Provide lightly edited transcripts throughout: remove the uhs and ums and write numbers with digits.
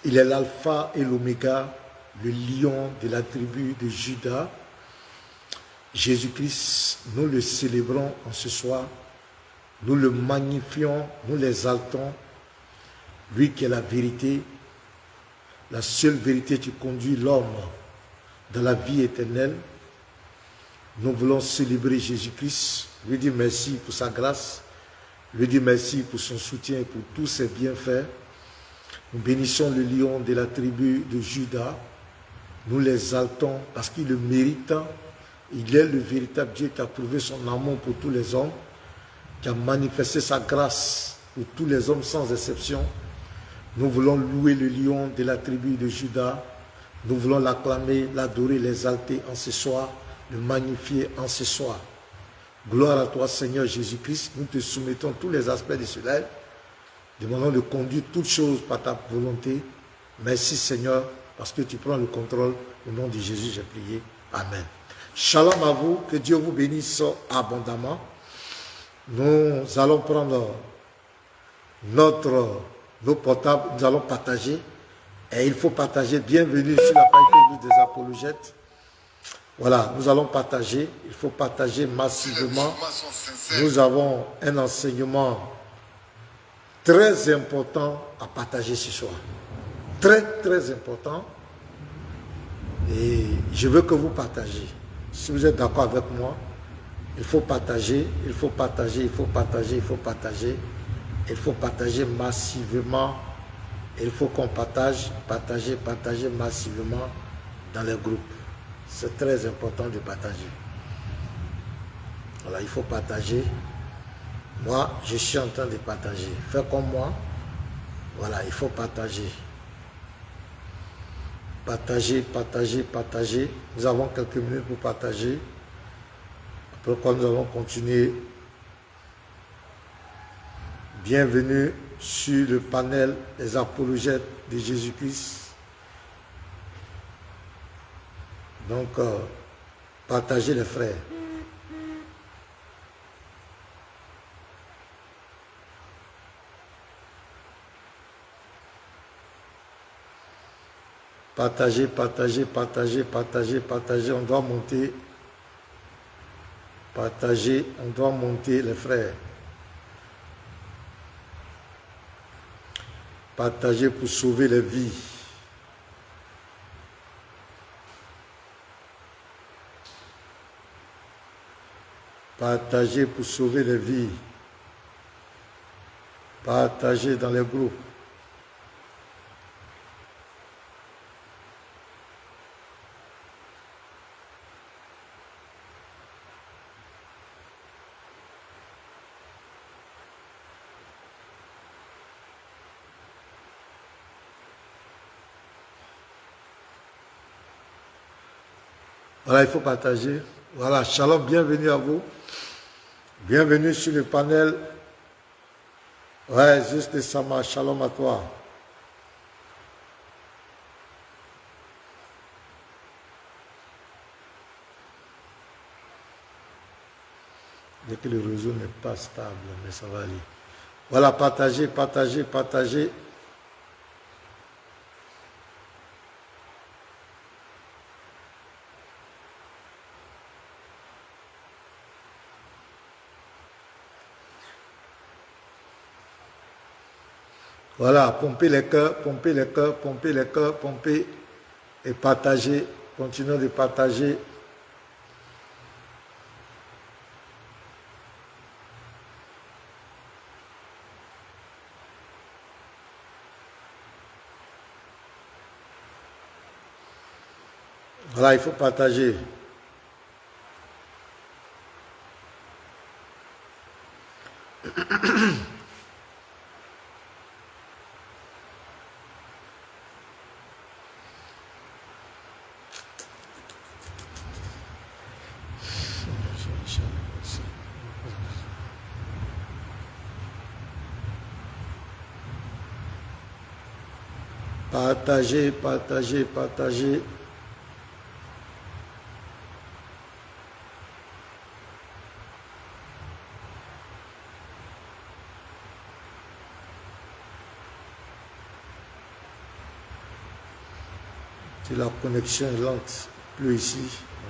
Il est l'alpha et l'oméga, le lion de la tribu de Juda. Jésus-Christ, nous le célébrons en ce soir. Nous le magnifions, nous l'exaltons. Lui qui est la vérité, la seule vérité qui conduit l'homme dans la vie éternelle. Nous voulons célébrer Jésus-Christ, lui dire merci pour sa grâce, lui dire merci pour son soutien et pour tous ses bienfaits. Nous bénissons le lion de la tribu de Juda. Nous l'exaltons parce qu'il le mérite. Il est le véritable Dieu qui a prouvé son amour pour tous les hommes, qui a manifesté sa grâce pour tous les hommes sans exception. Nous voulons louer le lion de la tribu de Juda. Nous voulons l'acclamer, l'adorer, l'exalter en ce soir, le magnifier en ce soir. Gloire à toi, Seigneur Jésus-Christ. Nous te soumettons tous les aspects de cela. Demandons de conduire toutes choses par ta volonté. Merci, Seigneur, parce que tu prends le contrôle. Au nom de Jésus, j'ai prié. Amen. Shalom à vous. Que Dieu vous bénisse abondamment. Nous allons prendre nos portables. Nous allons partager. Et il faut partager. Bienvenue sur la page Facebook des apologètes. Voilà, nous allons partager. Il faut partager massivement. Nous avons un enseignement très important à partager ce soir. Très, très important. Et je veux que vous partagez. Si vous êtes d'accord avec moi, il faut partager, il faut partager, il faut partager, il faut partager. Il faut partager massivement. Il faut qu'on partager massivement dans les groupes. C'est très important de partager. Voilà, il faut partager. Moi, je suis en train de partager. Faites comme moi. Voilà, il faut partager. Partager, partager, partager. Nous avons quelques minutes pour partager. Après quoi, nous allons continuer. Bienvenue sur le panel des apologètes de Jésus-Christ. Donc, partagez les frères. Partagez, partagez, partagez, partagez, partagez. On doit monter. Partagez, on doit monter les frères. Partagez pour sauver les vies. Partagez pour sauver les vies. Partagez dans les groupes. Voilà, il faut partager. Voilà, shalom, bienvenue à vous. Bienvenue sur le panel. Ouais, juste Sama, shalom à toi. Dès que le réseau n'est pas stable, mais ça va aller. Voilà, partagez, partagez, partagez. Voilà, pompez les cœurs, pompez les cœurs, pompez les cœurs, pompez et partagez. Continuez de partager. Voilà, il faut partager. Partagez, partagez, partagez. Si la connexion est lente, plus ici.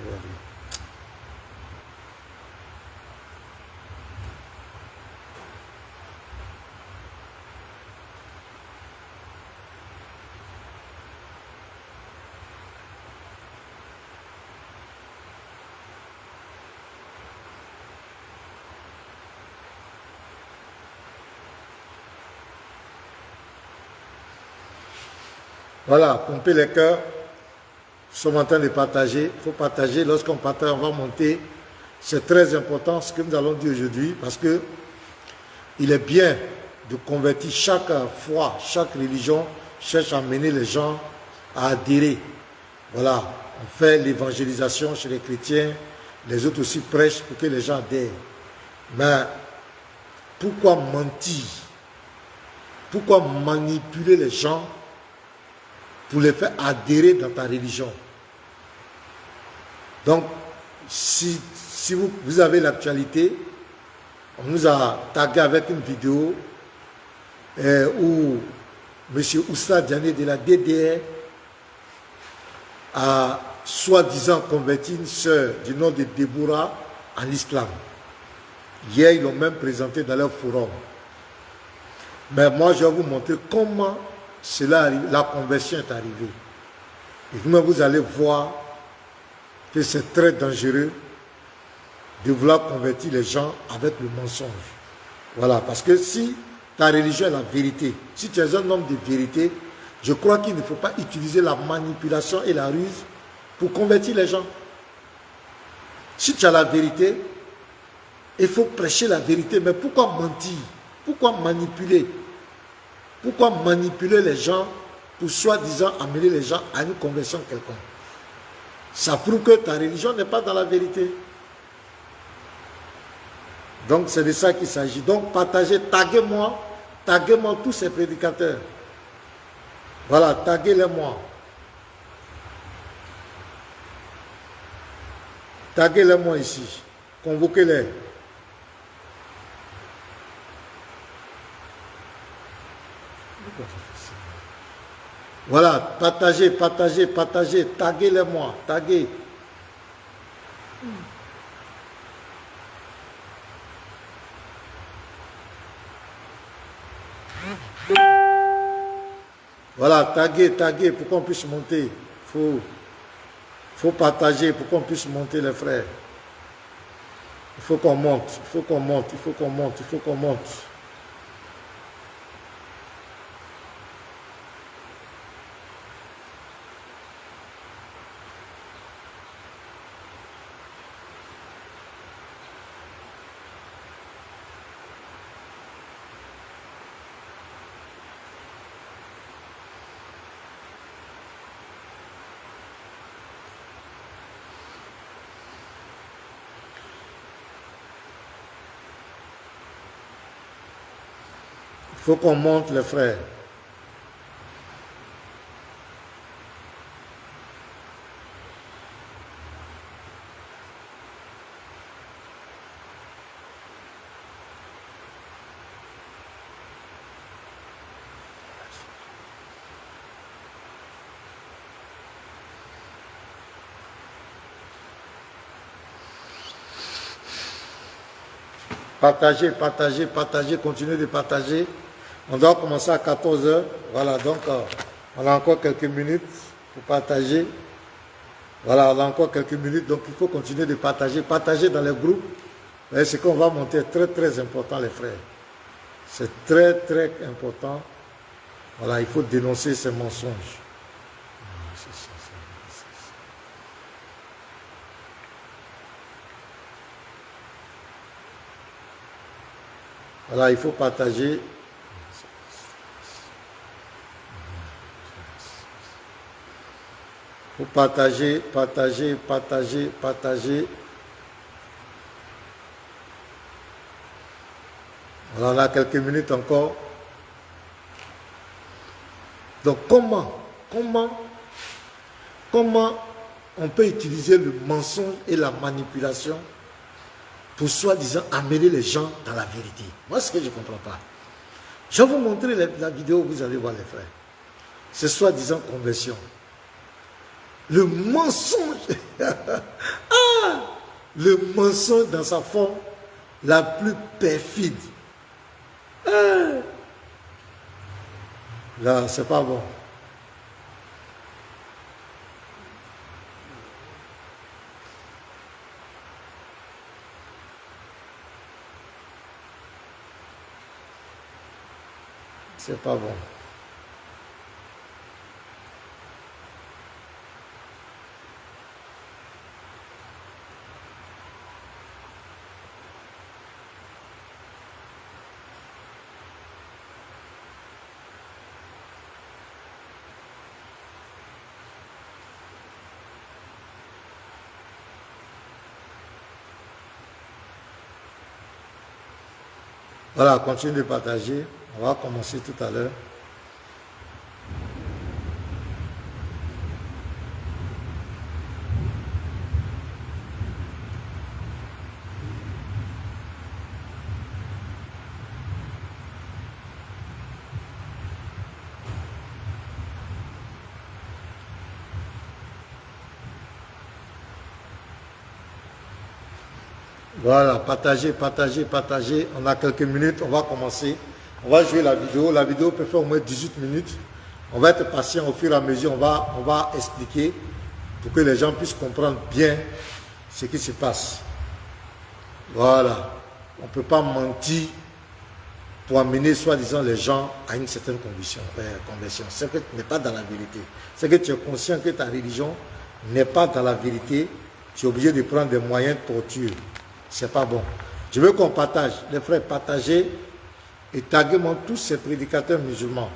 Regardez. Voilà, pomper les cœurs. Nous sommes en train de partager. Il faut partager. Lorsqu'on partage, on va monter. C'est très important ce que nous allons dire aujourd'hui parce que il est bien de convertir chaque foi, chaque religion cherche à mener les gens à adhérer. Voilà, on fait l'évangélisation chez les chrétiens. Les autres aussi prêchent pour que les gens adhèrent. Mais pourquoi mentir? Pourquoi manipuler les gens pour les faire adhérer dans ta religion? Donc, si vous avez l'actualité, on nous a tagué avec une vidéo où M. Oussa Diané de la DDR a soi-disant converti une sœur du nom de Déborah en l'islam. Hier, ils l'ont même présenté dans leur forum. Mais moi, je vais vous montrer comment la conversion est arrivée. Et vous allez voir que c'est très dangereux de vouloir convertir les gens avec le mensonge. Voilà, parce que si ta religion est la vérité, si tu es un homme de vérité, je crois qu'il ne faut pas utiliser la manipulation et la ruse pour convertir les gens. Si tu as la vérité, il faut prêcher la vérité. Mais pourquoi mentir? Pourquoi manipuler? Pourquoi manipuler les gens pour soi-disant amener les gens à une conversion quelconque? Ça prouve que ta religion n'est pas dans la vérité. Donc c'est de ça qu'il s'agit. Donc partagez, taguez-moi tous ces prédicateurs. Voilà, taguez-les-moi. Taguez-les-moi ici. Convoquez-les. Voilà, partagez, taguez-les-moi, taguez. Voilà, taguez pour qu'on puisse monter. Faut partager pour qu'on puisse monter les frères. Il faut qu'on monte, il faut qu'on monte. Il faut qu'on monte les frères. Partagez, continuez de partager. On doit commencer à 14 h. Voilà, donc on a encore quelques minutes pour partager. Voilà, on a encore quelques minutes, donc il faut continuer de partager. Partager dans les groupes. Ce qu'on va monter est très très important, les frères. C'est très très important. Voilà, il faut dénoncer ces mensonges. Voilà, il faut partager. Il faut partager. Voilà, on a quelques minutes encore. Donc comment on peut utiliser le mensonge et la manipulation pour soi-disant amener les gens dans la vérité? Moi, c'est ce que je ne comprends pas. Je vais vous montrer la vidéo, vous allez voir les frères. C'est soi-disant conversion. Le mensonge, le mensonge dans sa forme la plus perfide. Là, c'est pas bon. C'est pas bon. Voilà, continue de partager. On va commencer tout à l'heure. Voilà, partagez, partagez, partagez. On a quelques minutes, on va commencer. On va jouer la vidéo. La vidéo peut faire au moins 18 minutes. On va être patient au fur et à mesure. On va expliquer pour que les gens puissent comprendre bien ce qui se passe. Voilà. On ne peut pas mentir pour amener soi-disant les gens à une certaine conversion. C'est que tu n'es pas dans la vérité. C'est que tu es conscient que ta religion n'est pas dans la vérité. Tu es obligé de prendre des moyens de torture. C'est pas bon. Je veux qu'on partage. Les frères, partagez et taguez-moi tous ces prédicateurs musulmans.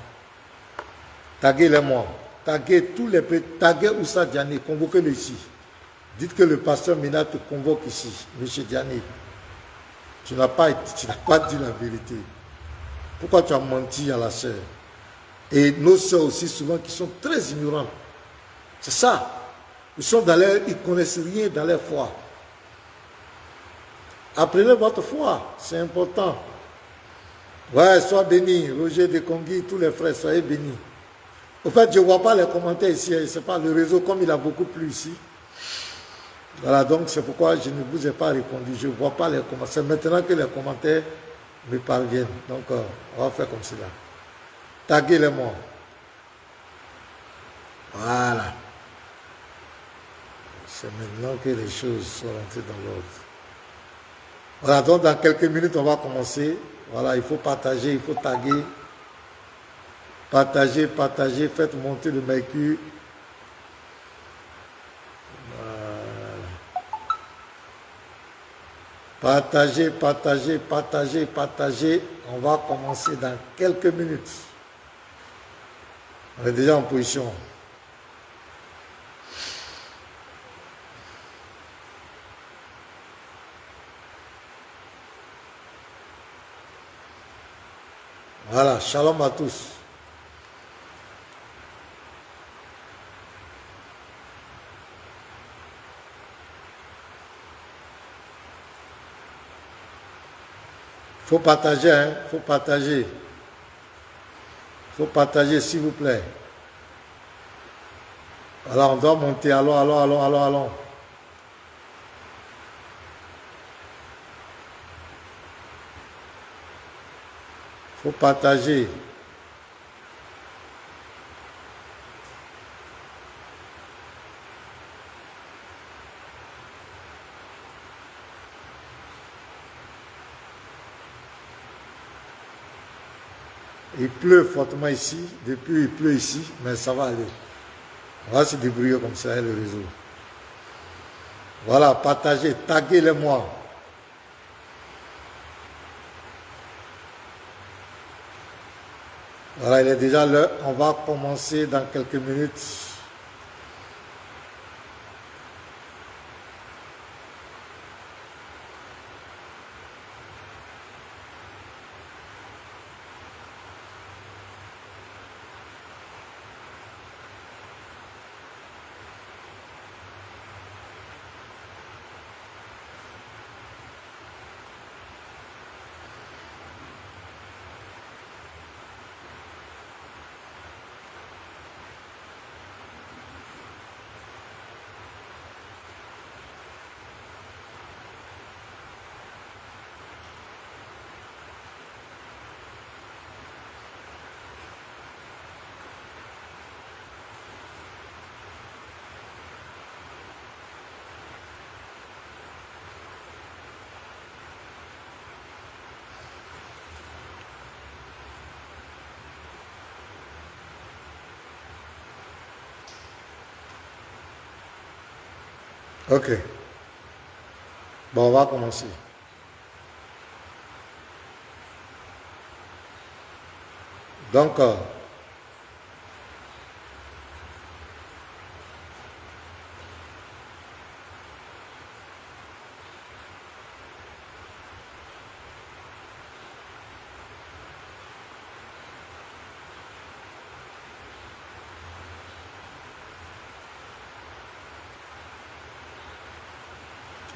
Taguez-les-moi. Taguez tous les prédicateurs. Taguez Oussa Diané. Convoquez-le ici. Dites que le pasteur Mina te convoque ici. Monsieur Diané, tu n'as pas dit la vérité. Pourquoi tu as menti à la sœur? Et nos sœurs aussi, souvent, qui sont très ignorantes. C'est ça. Ils ne connaissent rien dans leur foi. Apprenez votre foi, c'est important. Ouais, sois béni, Roger de Congui, tous les frères, soyez bénis. Au fait, je ne vois pas les commentaires ici, c'est pas le réseau comme il a beaucoup plu ici. Voilà, donc c'est pourquoi je ne vous ai pas répondu, je ne vois pas les commentaires. C'est maintenant que les commentaires me parviennent. Donc, on va faire comme cela. Taguez-les-moi. Voilà. C'est maintenant que les choses sont rentrées dans l'ordre. Voilà, donc dans quelques minutes, on va commencer. Voilà, il faut partager, il faut taguer. Partagez, partagez, faites monter le mercure. Voilà. Partagez, partagez, partagez, partagez. On va commencer dans quelques minutes. On est déjà en position. Voilà, shalom à tous. Faut partager, hein, faut partager. Faut partager, s'il vous plaît. Voilà, on doit monter. Allons, allons, allons, allons, allons. Faut partager. Il pleut fortement ici. Depuis, il pleut ici, mais ça va aller. On va se débrouiller comme ça, le réseau. Voilà, partagez, taguez-les-moi. Voilà, il est déjà l'heure. On va commencer dans quelques minutes. Ok. Bon, on va commencer. Donc,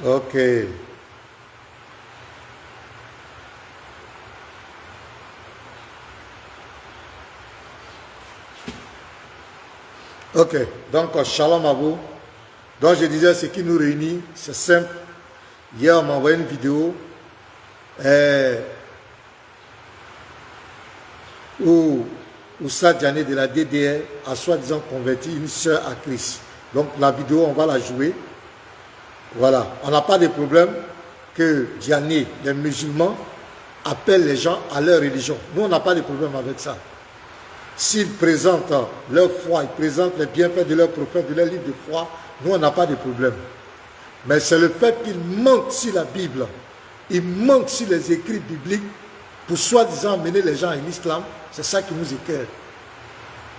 ok. Ok. Donc, shalom à vous. Donc, je disais, ce qui nous réunit, c'est simple. Hier, on m'a envoyé une vidéo où Oussa Diané de la DDR a soi-disant converti une sœur à Christ. Donc, la vidéo, on va la jouer. Voilà. On n'a pas de problème que Diané, les musulmans, appellent les gens à leur religion. Nous, on n'a pas de problème avec ça. S'ils présentent leur foi, ils présentent les bienfaits de leur prophète, de leur livre de foi, nous, on n'a pas de problème. Mais c'est le fait qu'ils mentent sur la Bible, ils mentent sur les écrits bibliques pour soi-disant amener les gens à l'islam, c'est ça qui nous écœure.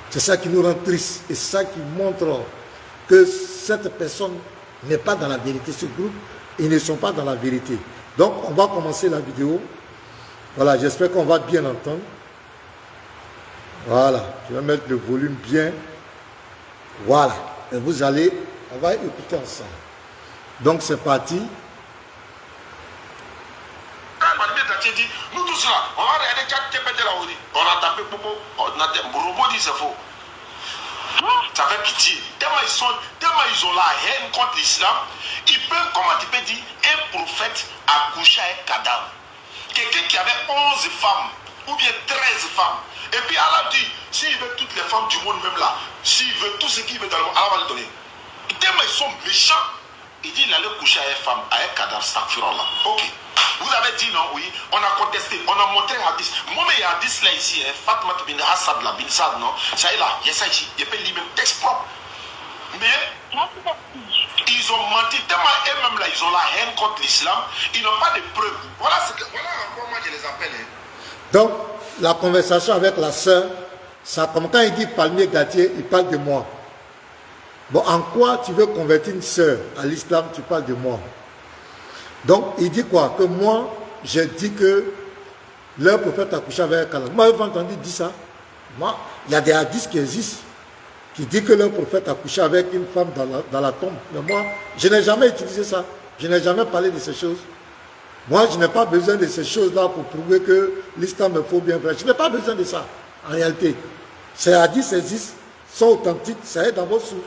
C'est ça qui nous rend tristes et c'est ça qui montre que cette personne n'est pas dans la vérité. Ce groupe, ils ne sont pas dans la vérité. Donc, on va commencer la vidéo. Voilà, j'espère qu'on va bien entendre. Voilà, je vais mettre le volume bien. Voilà, et vous allez, on va écouter ensemble. Donc c'est parti. Nous tous là, on va regarder on a tapé Popo, Robot dit c'est faux. Ça fait pitié. Tellement ils ont la haine contre l'islam, ils peuvent, comment tu peux dire, un prophète accoucher à un cadavre. Quelqu'un qui avait 11 femmes, ou bien 13 femmes. Et puis Allah dit, s'il veut toutes les femmes du monde même là, s'il veut tout ce qu'il veut dans le monde, Allah va le donner. Tellement ils sont méchants. Il dit il allait coucher à une femme, à un cadavre, là. Ok. Vous avez dit non, oui, on a contesté, on a montré un hadith. Moi, mais il y a un hadith là ici, Fatma bin Assad, là, bin Sad, non. Ça est là, il y a ça ici, il peut lire même texte propre. Mais ils ont menti tellement eux-mêmes là, ils ont la haine contre l'islam, ils n'ont pas de preuves. Voilà encore moi je les appelle. Donc, la conversation avec la sœur, ça, comme quand il dit palmier gâtier, il parle de moi. Bon, en quoi tu veux convertir une sœur à l'islam, tu parles de moi. Donc, il dit quoi? Que moi, j'ai dit que leur prophète a couché avec un cadavre. Moi, vous avez entendu dire ça? Moi, il y a des hadiths qui existent, qui disent que leur prophète a couché avec une femme dans la tombe. Mais moi, je n'ai jamais utilisé ça. Je n'ai jamais parlé de ces choses. Moi, je n'ai pas besoin de ces choses-là pour prouver que l'islam est faux bien vrai. Je n'ai pas besoin de ça, en réalité. Ces hadiths existent, sont authentiques, ça est dans vos sources.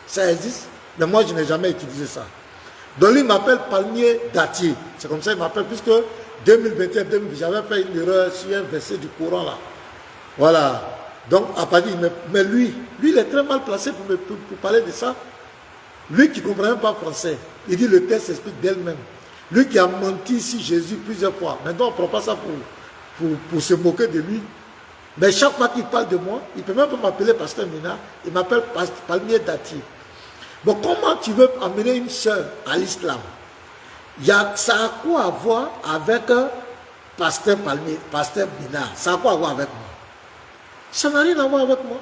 Ça existe, mais moi, je n'ai jamais utilisé ça. Donc, lui m'appelle palmier dattier. C'est comme ça qu'il m'appelle, puisque 2021, j'avais fait une erreur sur un verset du Coran, là. Voilà. Donc, à partir, mais lui, il est très mal placé pour parler de ça. Lui qui ne comprend même pas français, il dit le texte s'explique d'elle-même. Lui qui a menti sur Jésus plusieurs fois. Maintenant, on ne prend pas ça pour se moquer de lui. Mais chaque fois qu'il parle de moi, il ne peut même pas m'appeler Pasteur Mina, il m'appelle Palmier Dati. Bon, comment tu veux amener une sœur à l'islam? Ça a quoi à voir avec Pasteur Palmier, Pasteur Mina? Ça a quoi à voir avec moi? Ça n'a rien à voir avec moi.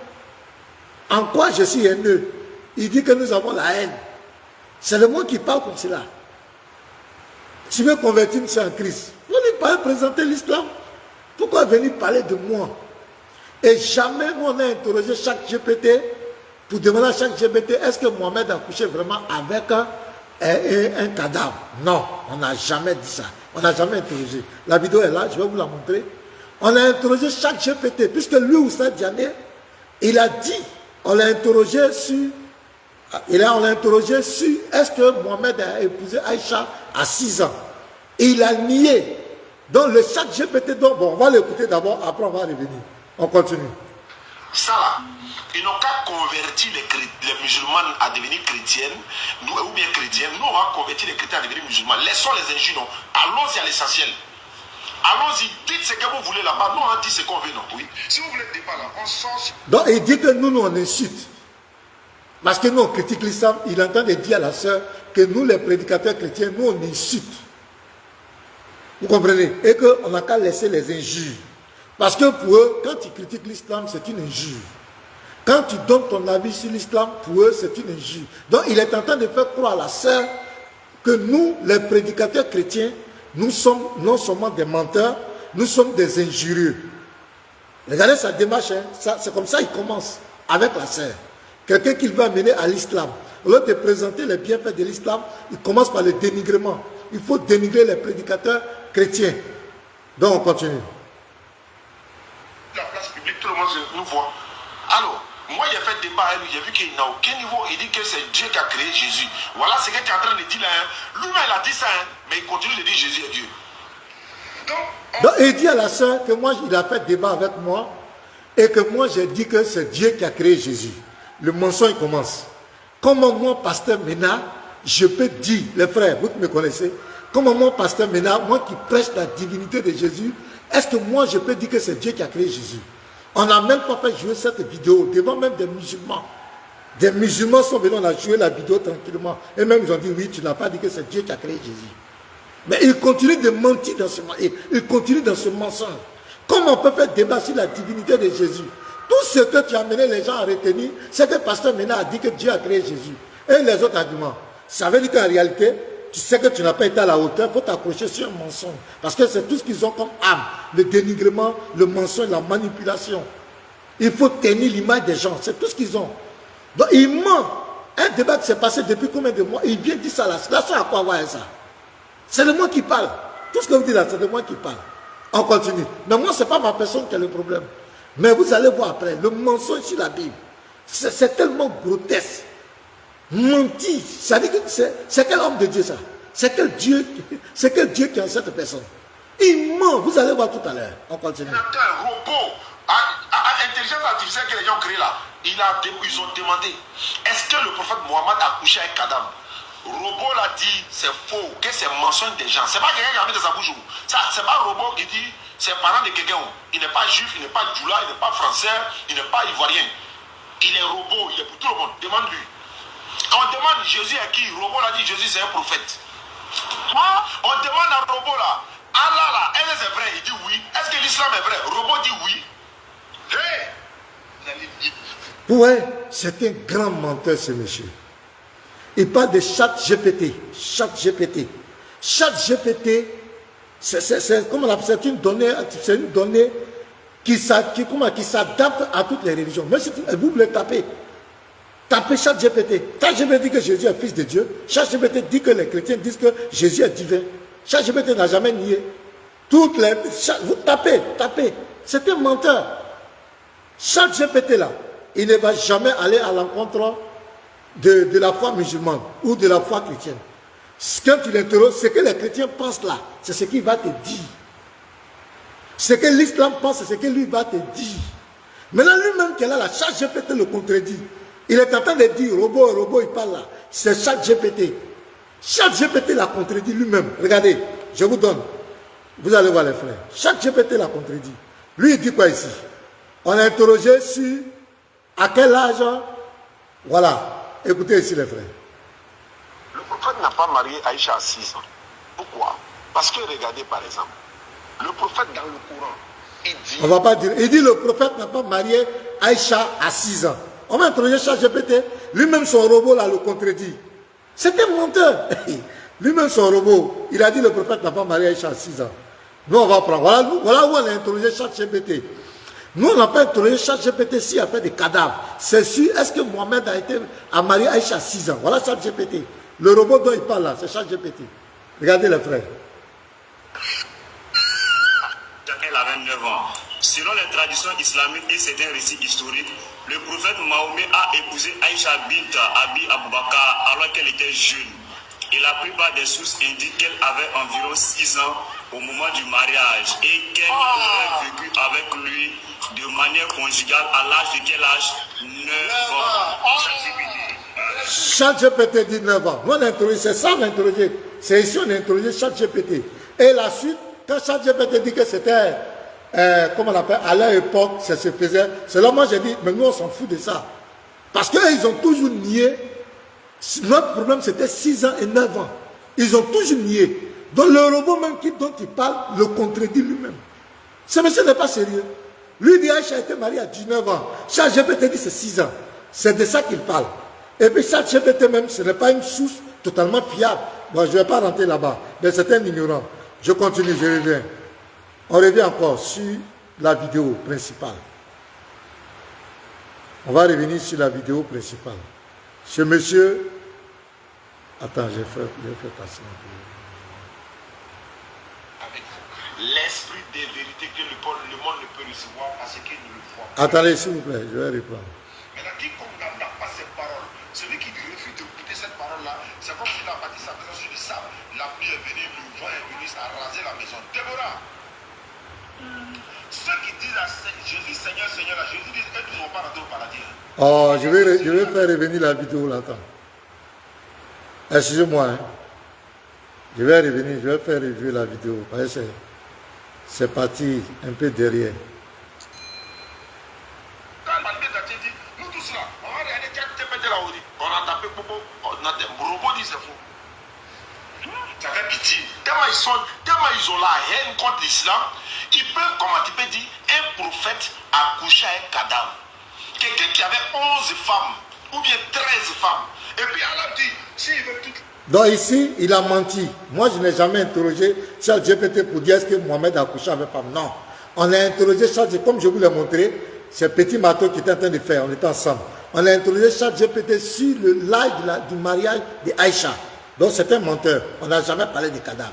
En quoi je suis haineux? Il dit que nous avons la haine. C'est le moi qui parle comme cela. Tu veux convertir une sœur en Christ? Vous ne pas présenter l'islam. Pourquoi venir parler de moi? Et jamais nous on a interrogé chaque GPT pour demander à chaque GPT est-ce que Mohamed a couché vraiment avec un cadavre? Non, on n'a jamais dit ça. On n'a jamais interrogé. La vidéo est là, je vais vous la montrer. On a interrogé chaque GPT, puisque lui, Oussa Diané, il a dit, on l'a interrogé sur est-ce que Mohamed a épousé Aïcha à 6 ans. Et il a nié. Donc le chat GPT, bon, on va l'écouter d'abord, après on va revenir. On continue. Ça là, ils n'ont qu'à convertir les musulmans à devenir chrétiennes, ou bien chrétiennes. Nous, on va convertir les chrétiens à devenir musulmans. Laissons les injures, non. Allons-y à l'essentiel. Allons-y, dites ce que vous voulez là-bas. Nous, on dit ce qu'on veut, non. Oui. Si vous voulez le débat là, on sort. Donc il dit que nous on insulte. Parce que nous, on critique l'islam, il est en train de dire à la sœur que nous, les prédicateurs chrétiens, nous, on insulte. Vous comprenez? Et qu'on n'a qu'à laisser les injures. Parce que pour eux, quand ils critiquent l'islam, c'est une injure. Quand tu donnes ton avis sur l'islam, pour eux, c'est une injure. Donc, il est en train de faire croire à la sœur que nous, les prédicateurs chrétiens, nous sommes non seulement des menteurs, nous sommes des injurieux. Regardez sa démarche, hein. C'est comme ça qu'il commence avec la sœur. Quelqu'un qui veut amener à l'islam. Au lieu de présenter les bienfaits de l'islam, il commence par le dénigrement. Il faut dénigrer les prédicateurs chrétiens. Donc on continue. La place publique, tout le monde nous voit. Alors, moi j'ai fait débat avec lui, j'ai vu qu'il n'a aucun niveau. Il dit que c'est Dieu qui a créé Jésus. Voilà ce que tu es en train de dire là. Hein. Lui-même il a dit ça, hein, mais il continue de dire Jésus est Dieu. Donc il dit à la sœur que moi il a fait débat avec moi et que moi j'ai dit que c'est Dieu qui a créé Jésus. Le mensonge commence. Comment moi, pasteur Mena, je peux dire, les frères, vous qui me connaissez, comment moi, pasteur Mena, moi qui prêche la divinité de Jésus, est-ce que moi je peux dire que c'est Dieu qui a créé Jésus? On n'a même pas fait jouer cette vidéo devant même des musulmans. Des musulmans sont venus, on a joué la vidéo tranquillement. Et même ils ont dit, oui, tu n'as pas dit que c'est Dieu qui a créé Jésus. Mais il continue de mentir dans ce mensonge. Il continue dans ce mensonge. Comment on peut faire débat sur la divinité de Jésus? Tout ce que tu as amené les gens à retenir, c'est que pasteur Mena a dit que Dieu a créé Jésus. Et les autres arguments, ça veut dire qu'en réalité, tu sais que tu n'as pas été à la hauteur, il faut t'accrocher sur un mensonge. Parce que c'est tout ce qu'ils ont comme âme. Le dénigrement, le mensonge, la manipulation. Il faut tenir l'image des gens, c'est tout ce qu'ils ont. Donc il ment. Un débat qui s'est passé depuis combien de mois, il vient dire ça là. La soeur à quoi voir ça? C'est le moi qui parle. Tout ce que vous dites là, c'est le moi qui parle. On continue. Mais moi, ce n'est pas ma personne qui a le problème. Mais vous allez voir après, le mensonge sur la Bible, c'est tellement grotesque. Menti, ça dit que c'est quel homme de Dieu ça? C'est quel Dieu qui a cette personne? Il ment, vous allez voir tout à l'heure. On continue. Un robot, intelligence artificielle que les gens ont créé là, ils ont demandé, est-ce que le prophète Mohammed a couché avec Adam? Robot l'a dit, c'est faux, que c'est mensonge des gens. C'est pas quelqu'un qui a mis dans sa bouche. C'est pas un robot qui dit, c'est parent de quelqu'un. Il n'est pas juif, il n'est pas djoula, il n'est pas français, il n'est pas ivoirien. Il est robot, il est pour tout le monde. Demande-lui. Quand on demande Jésus à qui, robot l'a dit, Jésus c'est un prophète. On demande à robot là, Allah là, est-ce que c'est vrai? Il dit oui. Est-ce que l'islam est vrai? Robot dit oui. Hey! Ouais, c'est un grand menteur ce monsieur. Il parle de ChatGPT. ChatGPT. ChatGPT, c'est une donnée qui s'adapte à toutes les religions. Même si vous voulez taper ChatGPT. ChatGPT dit que Jésus est fils de Dieu. ChatGPT dit que les chrétiens disent que Jésus est divin. ChatGPT n'a jamais nié. Vous tapez. C'est un menteur. ChatGPT là, il ne va jamais aller à l'encontre de la foi musulmane ou de la foi chrétienne. Quand tu l'interroges, ce que les chrétiens pensent là, c'est ce qu'il va te dire. Ce que l'islam pense, c'est ce que lui va te dire. Maintenant, lui-même qui est là, la ChatGPT le contredit. Il est en train de dire, robot, il parle là. C'est ChatGPT. ChatGPT l'a contredit lui-même. Regardez, je vous donne. Vous allez voir les frères. ChatGPT l'a contredit. Lui, il dit quoi ici? On a interrogé sur à quel âge. Voilà. Écoutez ici les frères. Le prophète n'a pas marié Aïcha à 6 ans. Pourquoi? Parce que regardez par exemple, le prophète dans le Coran, il dit... On va pas dire. Il dit le prophète n'a pas marié Aïcha à 6 ans. On va interroger ChatGPT. Lui-même son robot là le contredit. C'est un menteur. Lui-même son robot, il a dit le prophète n'a pas marié Aïcha à 6 ans. Nous on va prendre. Voilà où on a interrogé ChatGPT. Nous, on n'a pas interrogé ChatGPT s'il a fait des cadavres. C'est sûr, est-ce que Mohamed a marié Aïcha à 6 ans? Voilà ChatGPT. Le robot dont il parle là, c'est ChatGPT. Regardez les frères. Elle avait 9 ans. Selon les traditions islamiques et certains récits historiques, le prophète Mahomet a épousé Aïcha bint Abi Aboubakar alors qu'elle était jeune. Et la plupart des sources indiquent qu'elle avait environ 6 ans au moment du mariage et qu'elle aurait vécu avec lui de manière conjugale à l'âge de quel âge? 9 ans. ChatGPT dit 9 ans. Nous on a interrogé, c'est ça on a interrogé. C'est ici on a interrogé ChatGPT. Et la suite, quand ChatGPT dit que c'était, comment on appelle, à leur époque, ça se faisait. C'est là moi j'ai dit, mais nous on s'en fout de ça. Parce qu'ils ont toujours nié. Notre problème, c'était 6 ans et 9 ans. Ils ont toujours nié. Donc le robot même dont il parle le contredit lui-même. Ce monsieur n'est pas sérieux. Lui dit Aïcha a été marié à 19 ans. ChatGPT dit c'est 6 ans. C'est de ça qu'il parle. Et puis ChatGPT même, ce n'est pas une source totalement fiable. Bon, je ne vais pas rentrer là-bas. Mais c'est un ignorant. Je continue, je reviens. On revient encore sur la vidéo principale. On va revenir sur la vidéo principale. Ce monsieur... Attends, je vais faire passer un peu. Avec l'esprit des vérités que le monde ne peut recevoir parce qu'il ne le voit pas. Attendez, s'il vous plaît, je vais reprendre. Maintenant, quiconque n'a pas cette parole, celui qui refuse d'écouter cette parole-là, c'est comme s'il a bâti sa maison sur du sable. La pluie est venue, le vent est venu, ça a rasé la maison. Déborah, ceux qui disent à Jésus, Seigneur, Seigneur, là, Jésus dit, eux ne vont pas rentrer au paradis. Oh, je vais faire revenir la vidéo là. Attends. Excusez-moi. Hein. Je vais revenir, je vais faire revue la vidéo. Parce que c'est parti un peu derrière. Quand dit, nous tous là, on va regarder qui a pété là-haut. On a tapé Bobo, Robot dit c'est faux. Ça fait pitié. Tellement ils ont la haine contre l'islam, ils peuvent, comment tu peux dire, un prophète accoucher à un cadavre. Quelqu'un qui avait 11 femmes, ou bien 13 femmes. Et puis Allah dit, s'il veut tout. Donc ici, il a menti. Moi, je n'ai jamais interrogé ChatGPT pour dire est-ce que Mohamed a accouché avec femme. Non. On a interrogé ChatGPT, comme je vous l'ai montré, c'est petit Mato qui était en train de faire, on était ensemble. On a interrogé ChatGPT sur le live du mariage d'Aïcha. Donc c'est un menteur. On n'a jamais parlé de cadavre.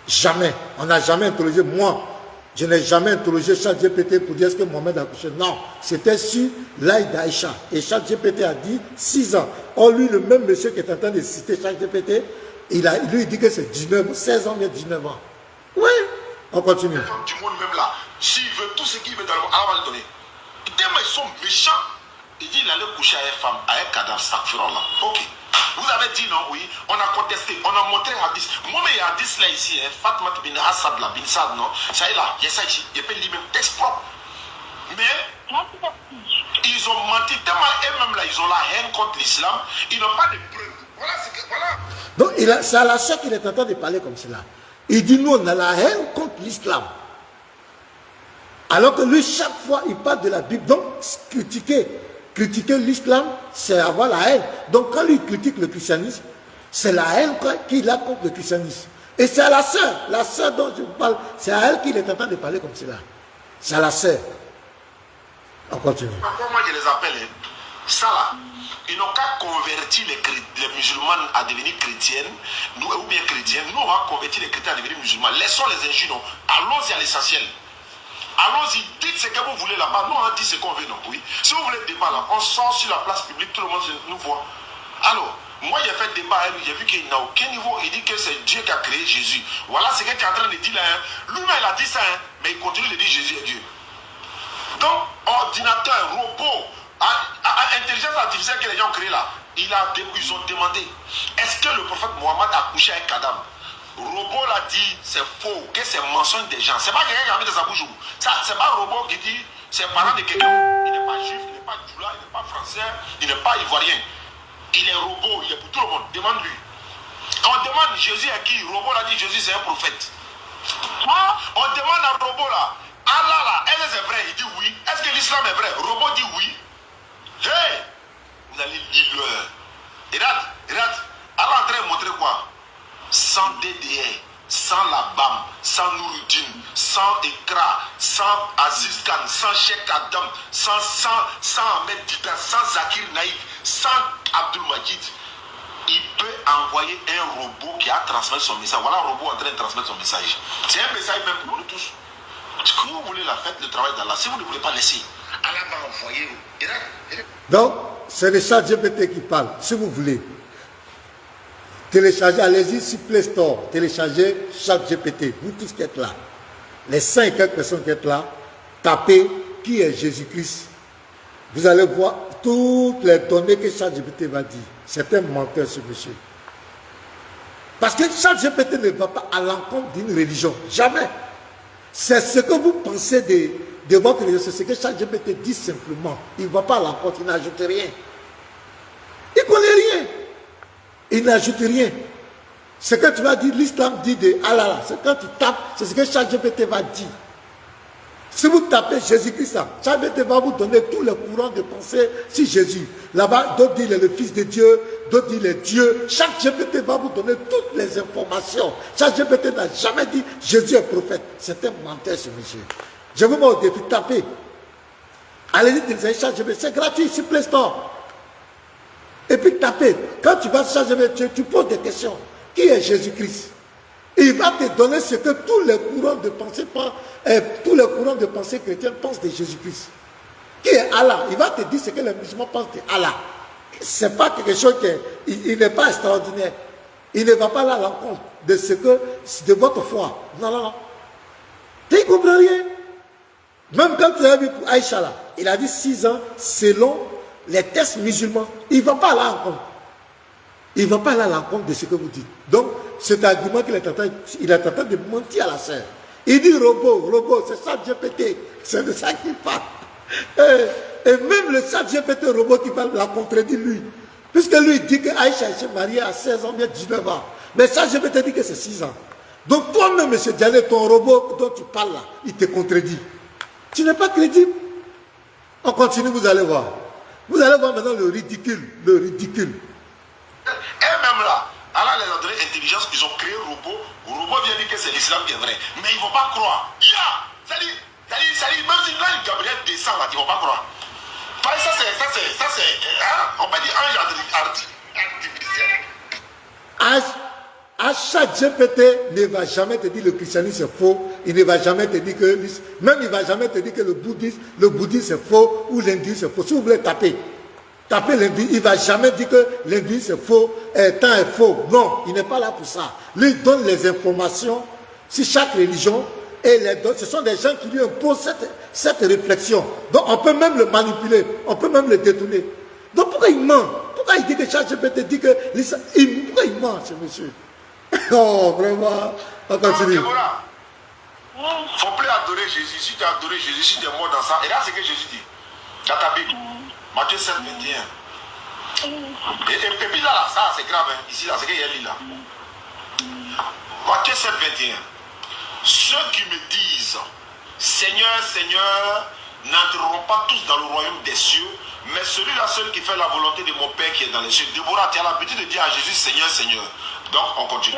Jamais. On n'a jamais interrogé. Moi, je n'ai jamais interrogé ChatGPT pour dire est-ce que Mohamed a accouché. Non. C'était sur live d'Aïcha. Et ChatGPT a dit 6 ans. Or, lui, le même monsieur qui est en train de citer ChatGPT, lui, il dit que c'est 16 ans, mais 19 ans. Oui. On continue. Les femmes du monde même là, s'il veut tout ce qu'il veut dans le monde, Allah va le donner. Tellement ils sont méchants. Il dit il allait coucher à une femme, à un cadavre, ça fera là. Ok. Vous avez dit non, oui, on a contesté, on a montré hadith. Moi, mais il y a hadith là ici, hein, Fatma bin Assad là, bin Sad, non. Ça est là, il y a ça ici, il peut lire même texte propre. Mais ils ont menti tellement eux-mêmes là, ils ont la haine contre l'islam, ils n'ont pas de preuves. Voilà, c'est que voilà. Donc c'est à la seule qu'il est en train de parler comme cela. Il dit nous on a la haine contre l'islam. Alors que lui, chaque fois, il parle de la Bible. Donc, critiquer l'islam, c'est avoir la haine. Donc, quand lui critique le christianisme, c'est la haine qu'il a contre le christianisme. Et c'est à la sœur dont je vous parle, c'est à elle qu'il est en train de parler comme cela. C'est à la sœur. On continue. Pourquoi moi je les appelle, hein? Ça là, ils n'ont qu'à convertir les musulmans à devenir chrétiennes, ou bien chrétiennes. Nous, on va convertir les chrétiens à devenir musulmans. Laissons les injures, non. Allons-y à l'essentiel. Allons-y, dites ce que vous voulez là-bas. Nous, on dit ce qu'on veut, non. Oui. Si vous voulez le débat là, on sort sur la place publique, tout le monde nous voit. Alors, moi, j'ai fait le débat avec lui, j'ai vu qu'il n'a aucun niveau. Il dit que c'est Dieu qui a créé Jésus. Voilà ce qu'il est en train de dire là. Hein. Lui-même, il a dit ça, hein, mais il continue de dire Jésus est Dieu. Donc, ordinateur, robot, intelligence artificielle que les gens ont créé là, ils ont demandé, est-ce que le prophète Mohammed a couché avec un cadavre? Robot l'a dit, c'est faux, que c'est mensonge des gens. C'est pas quelqu'un qui a mis dans sa bouche. C'est pas un robot qui dit, c'est parent de quelqu'un. Il n'est pas juif, il n'est pas djoula, il n'est pas français, il n'est pas ivoirien. Il est robot, il est pour tout le monde. Demande-lui. On demande Jésus à qui? Robot l'a dit, Jésus c'est un prophète. On demande à robot là, Allah là, est-ce que c'est vrai? Il dit oui. Est-ce que l'islam est vrai? Robot dit oui. Hey! Vous allez lire le. Regarde. Allah est en train de montrer quoi? Sans DDR, sans la BAM, sans Nouruddin, sans Ekra, sans Aziz Khan, sans Sheikh Adam, sans Ahmed Dita, sans Zakir Naïk, sans Abdul Majid, il peut envoyer un robot qui a transmis son message. Voilà un robot en train de transmettre son message. C'est un message même pour nous tous. Ce que vous voulez, la fête, le travail d'Allah. Si vous ne voulez pas laisser, Allah va envoyer. Donc, c'est le ChatGPT qui parle, si vous voulez. Téléchargez, allez-y sur Play Store, téléchargez ChatGPT, vous tous qui êtes là. Les 5 et quelques personnes qui êtes là, tapez qui est Jésus-Christ. Vous allez voir toutes les données que ChatGPT va dire. C'est un menteur, ce monsieur. Parce que ChatGPT ne va pas à l'encontre d'une religion. Jamais. C'est ce que vous pensez de de votre réseau, c'est ce que ChatGPT dit simplement. Il ne va pas à l'encontre, il n'ajoute rien. Il ne connaît rien. Il n'ajoute rien. Ce que tu vas dire, l'islam dit de Allah, c'est quand tu tapes, c'est ce que ChatGPT va dire. Si vous tapez Jésus-Christ, ChatGPT va vous donner tous les courants de pensée sur Jésus. Là-bas, d'autres disent le Fils de Dieu, d'autres disent le Dieu. ChatGPT va vous donner toutes les informations. ChatGPT n'a jamais dit Jésus est prophète. C'est un menteur, ce monsieur. Je vous mets au défi, tapez. Allez-y, télécharger ChatGPT, c'est gratuit sur Play Store. Et puis tapez. Quand tu vas sur ChatGPT, tu poses des questions. Qui est Jésus-Christ? Il va te donner ce que tous les courants de pensée chrétiens pensent de Jésus-Christ. Qui est Allah? Il va te dire ce que les musulmans pensent de Allah. Ce n'est pas quelque chose il n'est pas extraordinaire. Il ne va pas là à l'encontre de ce que de votre foi. Non, non, non. Tu ne comprends rien. Même quand tu as vu pour Aïcha là, il a dit 6 ans selon les textes musulmans. Il ne va pas là à l'encontre. Il ne va pas aller à l'encontre de ce que vous dites. Donc, cet argument qu'il est en train de mentir à la sœur. Il dit robot, c'est ChatGPT. C'est de ça qu'il parle. Et même le ChatGPT robot qui parle l'a contredit lui. Puisque lui il dit que Aïcha s'est mariée à 16 ans, bien 19 ans. Mais ChatGPT dit que c'est 6 ans. Donc toi-même, M. Dialé, ton robot dont tu parles là, il te contredit. Tu n'es pas crédible. On continue, vous allez voir. Vous allez voir maintenant le ridicule. Le ridicule. Et même là, Allah les a donné intelligence, ils ont créé un robot. Le robot vient dire que c'est l'islam qui est vrai. Mais ils ne vont pas croire. Ça dit, même si là, Gabriel descend là, ils ne vont pas croire. Ça c'est, on peut dire ange artificiel. ChatGPT ne va jamais te dire que le christianisme est faux. Il ne va jamais te dire que... Même il ne va jamais te dire que le bouddhisme est faux ou l'hindouisme est faux. Si vous voulez taper l'hindouisme, il ne va jamais dire que l'hindouisme est faux, tant est faux. Non, il n'est pas là pour ça. Lui, il donne les informations sur chaque religion et les donne. Ce sont des gens qui lui imposent cette réflexion. Donc, on peut même le manipuler, on peut même le détourner. Donc, pourquoi il ment? Pourquoi il dit que ChatGPT dit que... Pourquoi il ment, ce monsieur? Oh, vraiment, on continue. Il faut plus adorer Jésus. Si tu as adoré Jésus, si tu es mort dans ça, et là, c'est ce que Jésus dit. Dans ta Bible. Matthieu 7, 21. Et puis là, ça c'est grave, hein. Ici, là, c'est qu'il y a l'île là. Matthieu 7, 21. Ceux qui me disent, Seigneur, Seigneur, n'entreront pas tous dans le royaume des cieux, mais celui-là seul qui fait la volonté de mon Père qui est dans les cieux. Déborah, tu as l'habitude de dire à Jésus, Seigneur, Seigneur. Donc, on continue.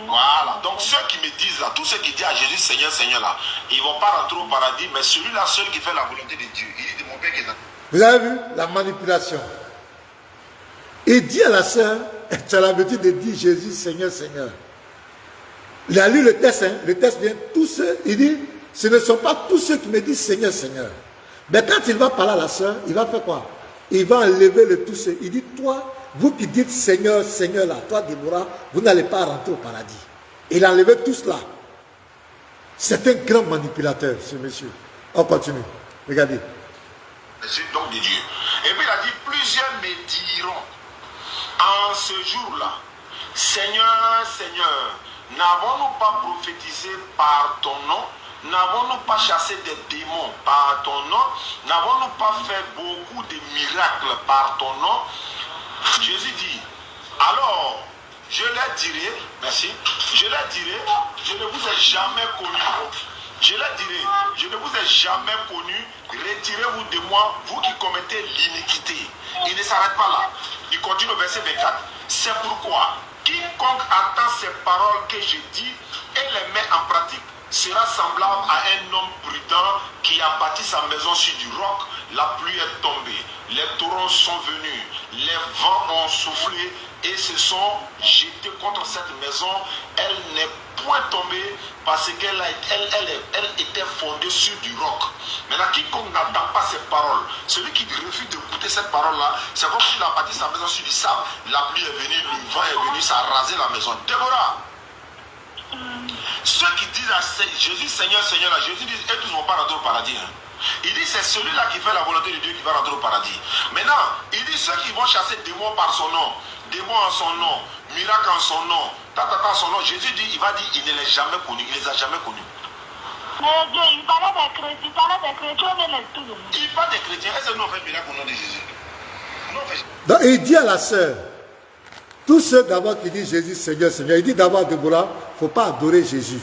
Voilà. Donc, ceux qui me disent là, tous ceux qui disent à Jésus, Seigneur, Seigneur là, ils ne vont pas rentrer au paradis, mais celui-là seul qui fait la volonté de Dieu. Il dit de mon Père qui est dans les cieux. Vous avez vu la manipulation? Il dit à la sœur, tu as l'habitude de dire Jésus, Seigneur, Seigneur. Il a lu le texte, hein? Le texte vient, tous ceux, il dit, ce ne sont pas tous ceux qui me disent Seigneur, Seigneur. Mais quand il va parler à la sœur, il va faire quoi? Il va enlever le tous ceux. Il dit, toi, vous qui dites Seigneur, Seigneur là, toi Déborah, vous n'allez pas rentrer au paradis. Il a enlevé tout cela. C'est un grand manipulateur, ce monsieur. On continue. Regardez. Donc de Dieu. Et puis il a dit, plusieurs me diront en ce jour-là, Seigneur, Seigneur, n'avons-nous pas prophétisé par ton nom? N'avons-nous pas chassé des démons par ton nom? N'avons-nous pas fait beaucoup de miracles par ton nom? Jésus dit, alors je leur dirai, merci, je leur dirai, je ne vous ai jamais connu. Je leur dirai, je ne vous ai jamais connu, retirez-vous de moi, vous qui commettez l'iniquité. Il ne s'arrête pas là. Il continue au verset 24. C'est pourquoi, quiconque entend ces paroles que je dis et les met en pratique, sera semblable à un homme prudent qui a bâti sa maison sur du roc. La pluie est tombée, les torrents sont venus, les vents ont soufflé et se sont jetés contre cette maison. Elle n'est point tombée parce qu'elle était fondée sur du roc. Maintenant, quiconque n'entend pas ces paroles, celui qui refuse d'écouter cette parole-là, c'est comme s'il a bâti sa maison sur du sable, la pluie est venue, le vent est venu, ça a rasé la maison. Déborah, ceux qui disent à Jésus, Seigneur, Seigneur, là, Jésus dit, et tous ne vont pas rentrer au paradis. Hein. Il dit, c'est celui-là qui fait la volonté de Dieu qui va rentrer au paradis. Maintenant, il dit, ceux qui vont chasser démons par son nom, démons en son nom, miracles en son nom, en son nom, Jésus dit, il va dire, il ne les a jamais connus, il ne les a jamais connus. il parlait des chrétiens, mais les tout le monde. Il parle des chrétiens. Est-ce que nous on fait miracle au nom de Jésus? Non, on fait... Donc il dit à la sœur, tous ceux d'abord qui disent Jésus, Seigneur, Seigneur, il dit d'abord à Deborah, il ne faut pas adorer Jésus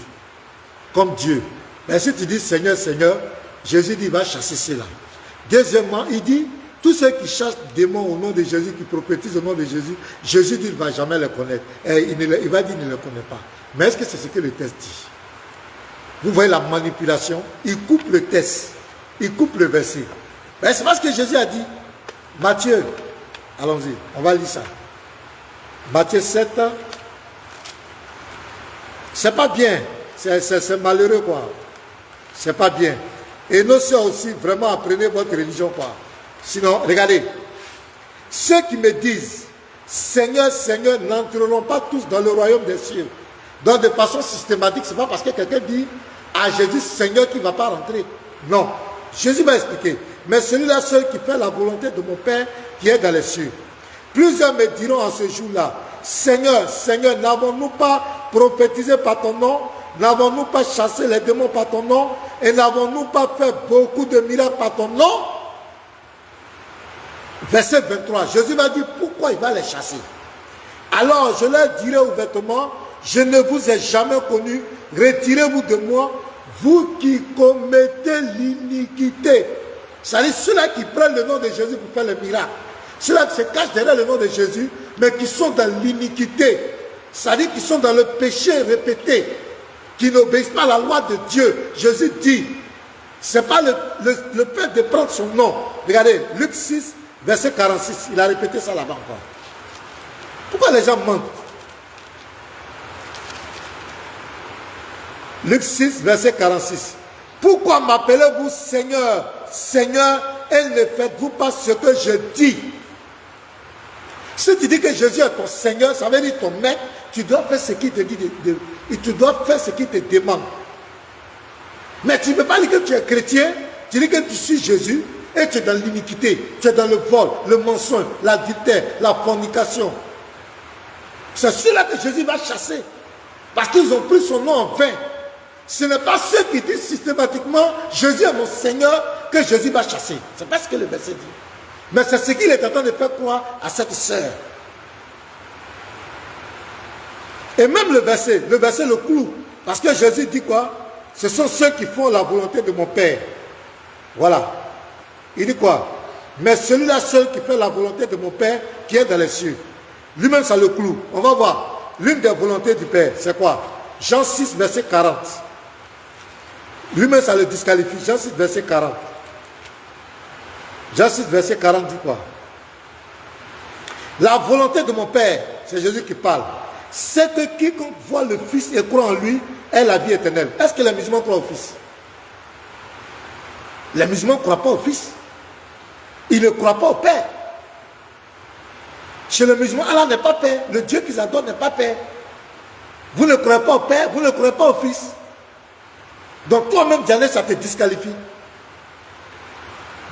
comme Dieu. Mais si tu dis Seigneur, Seigneur, Jésus dit, va chasser cela. Deuxièmement, il dit, tous ceux qui chassent des démons au nom de Jésus, qui prophétisent au nom de Jésus, Jésus dit, il ne va jamais les connaître. Et il va dire, il ne les connaît pas. Mais est-ce que c'est ce que le texte dit? Vous voyez la manipulation? Il coupe le texte. Il coupe le verset. Mais c'est parce que Jésus a dit, Matthieu, allons-y, on va lire ça. Matthieu 7, c'est pas bien, c'est malheureux quoi. C'est pas bien. Et nos soeurs aussi, vraiment apprenez votre religion quoi. Sinon, regardez, ceux qui me disent, Seigneur, Seigneur, n'entreront pas tous dans le royaume des cieux. Donc de façon systématique, c'est pas parce que quelqu'un dit à Jésus, Seigneur, qui ne va pas rentrer. Non, Jésus va expliquer. Mais celui-là seul qui fait la volonté de mon Père qui est dans les cieux. Plusieurs me diront en ce jour-là, Seigneur, Seigneur, n'avons-nous pas prophétisé par ton nom? N'avons-nous pas chassé les démons par ton nom? Et n'avons-nous pas fait beaucoup de miracles par ton nom? Verset 23, Jésus va dire pourquoi il va les chasser. Alors je leur dirai ouvertement, je ne vous ai jamais connu, retirez-vous de moi, vous qui commettez l'iniquité. C'est-à-dire ceux-là qui prennent le nom de Jésus pour faire les miracles. Ceux-là qui se cachent derrière le nom de Jésus, mais qui sont dans l'iniquité. C'est-à-dire qui sont dans le péché répété, qui n'obéissent pas à la loi de Dieu. Jésus dit, ce n'est pas le fait de prendre son nom. Regardez, Luc 6, verset 46, il a répété ça là-bas encore. Pourquoi les gens mentent? Luc 6, verset 46. Pourquoi m'appelez-vous Seigneur, Seigneur, et ne faites-vous pas ce que je dis? Si tu dis que Jésus est ton Seigneur, ça veut dire ton maître, tu dois faire ce qu'il te dit, tu dois faire ce qu'il te demande. Mais tu ne peux pas dire que tu es chrétien, tu dis que tu suis Jésus, et tu es dans l'iniquité, tu es dans le vol, le mensonge, l'adultère, la fornication. C'est ceux-là que Jésus va chasser. Parce qu'ils ont pris son nom en vain. Ce n'est pas ceux qui disent systématiquement Jésus est mon Seigneur que Jésus va chasser. C'est pas ce que le verset dit. Mais c'est ce qu'il est en train de faire croire à cette sœur. Et même le verset le cloue. Parce que Jésus dit quoi? Ce sont ceux qui font la volonté de mon Père. Voilà. Il dit quoi? Mais celui-là seul qui fait la volonté de mon Père qui est dans les cieux. Lui-même, ça le cloue. On va voir. L'une des volontés du Père, c'est quoi? Jean 6, verset 40. Lui-même, ça le disqualifie. Jean 6, verset 40. Jean 6, verset 40 dit quoi? La volonté de mon Père, c'est Jésus qui parle. C'est que quiconque voit le Fils et croit en lui est la vie éternelle. Est-ce que les musulmans croient au Fils? Les musulmans ne croient pas au Fils. Ils ne croient pas au Père. Chez les musulmans, Allah n'est pas Père. Le Dieu qu'ils adorent n'est pas Père. Vous ne croyez pas au Père, vous ne croyez pas au Fils. Donc toi-même, Diane, ça te disqualifie.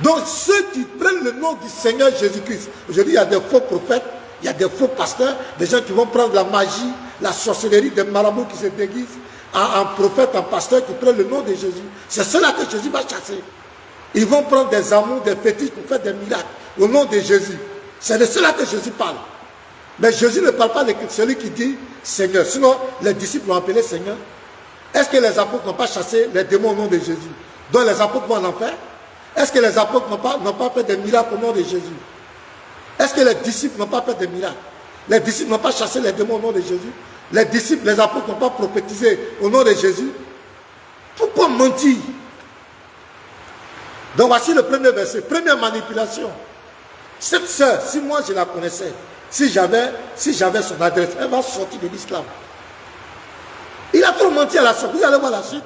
Donc ceux qui prennent le nom du Seigneur Jésus-Christ, aujourd'hui il y a des faux prophètes, il y a des faux pasteurs, des gens qui vont prendre la magie, la sorcellerie, des marabouts qui se déguisent en prophète, en pasteur, qui prennent le nom de Jésus. C'est cela que Jésus va chasser. Ils vont prendre des amours, des fétiches pour faire des miracles au nom de Jésus. C'est de cela que Jésus parle. Mais Jésus ne parle pas de celui qui dit Seigneur. Sinon, les disciples l'ont appelé Seigneur. Est-ce que les apôtres n'ont pas chassé les démons au nom de Jésus? Donc les apôtres vont en enfer? Est-ce que les apôtres n'ont pas fait des miracles au nom de Jésus? Est-ce que les disciples n'ont pas fait des miracles? Les disciples n'ont pas chassé les démons au nom de Jésus? Les disciples, les apôtres n'ont pas prophétisé au nom de Jésus? Pourquoi mentir? Donc voici le premier verset, première manipulation. Cette sœur, si moi je la connaissais, si j'avais son adresse, elle va sortir de l'islam. Il a trop menti à la suite. Vous allez voir la suite.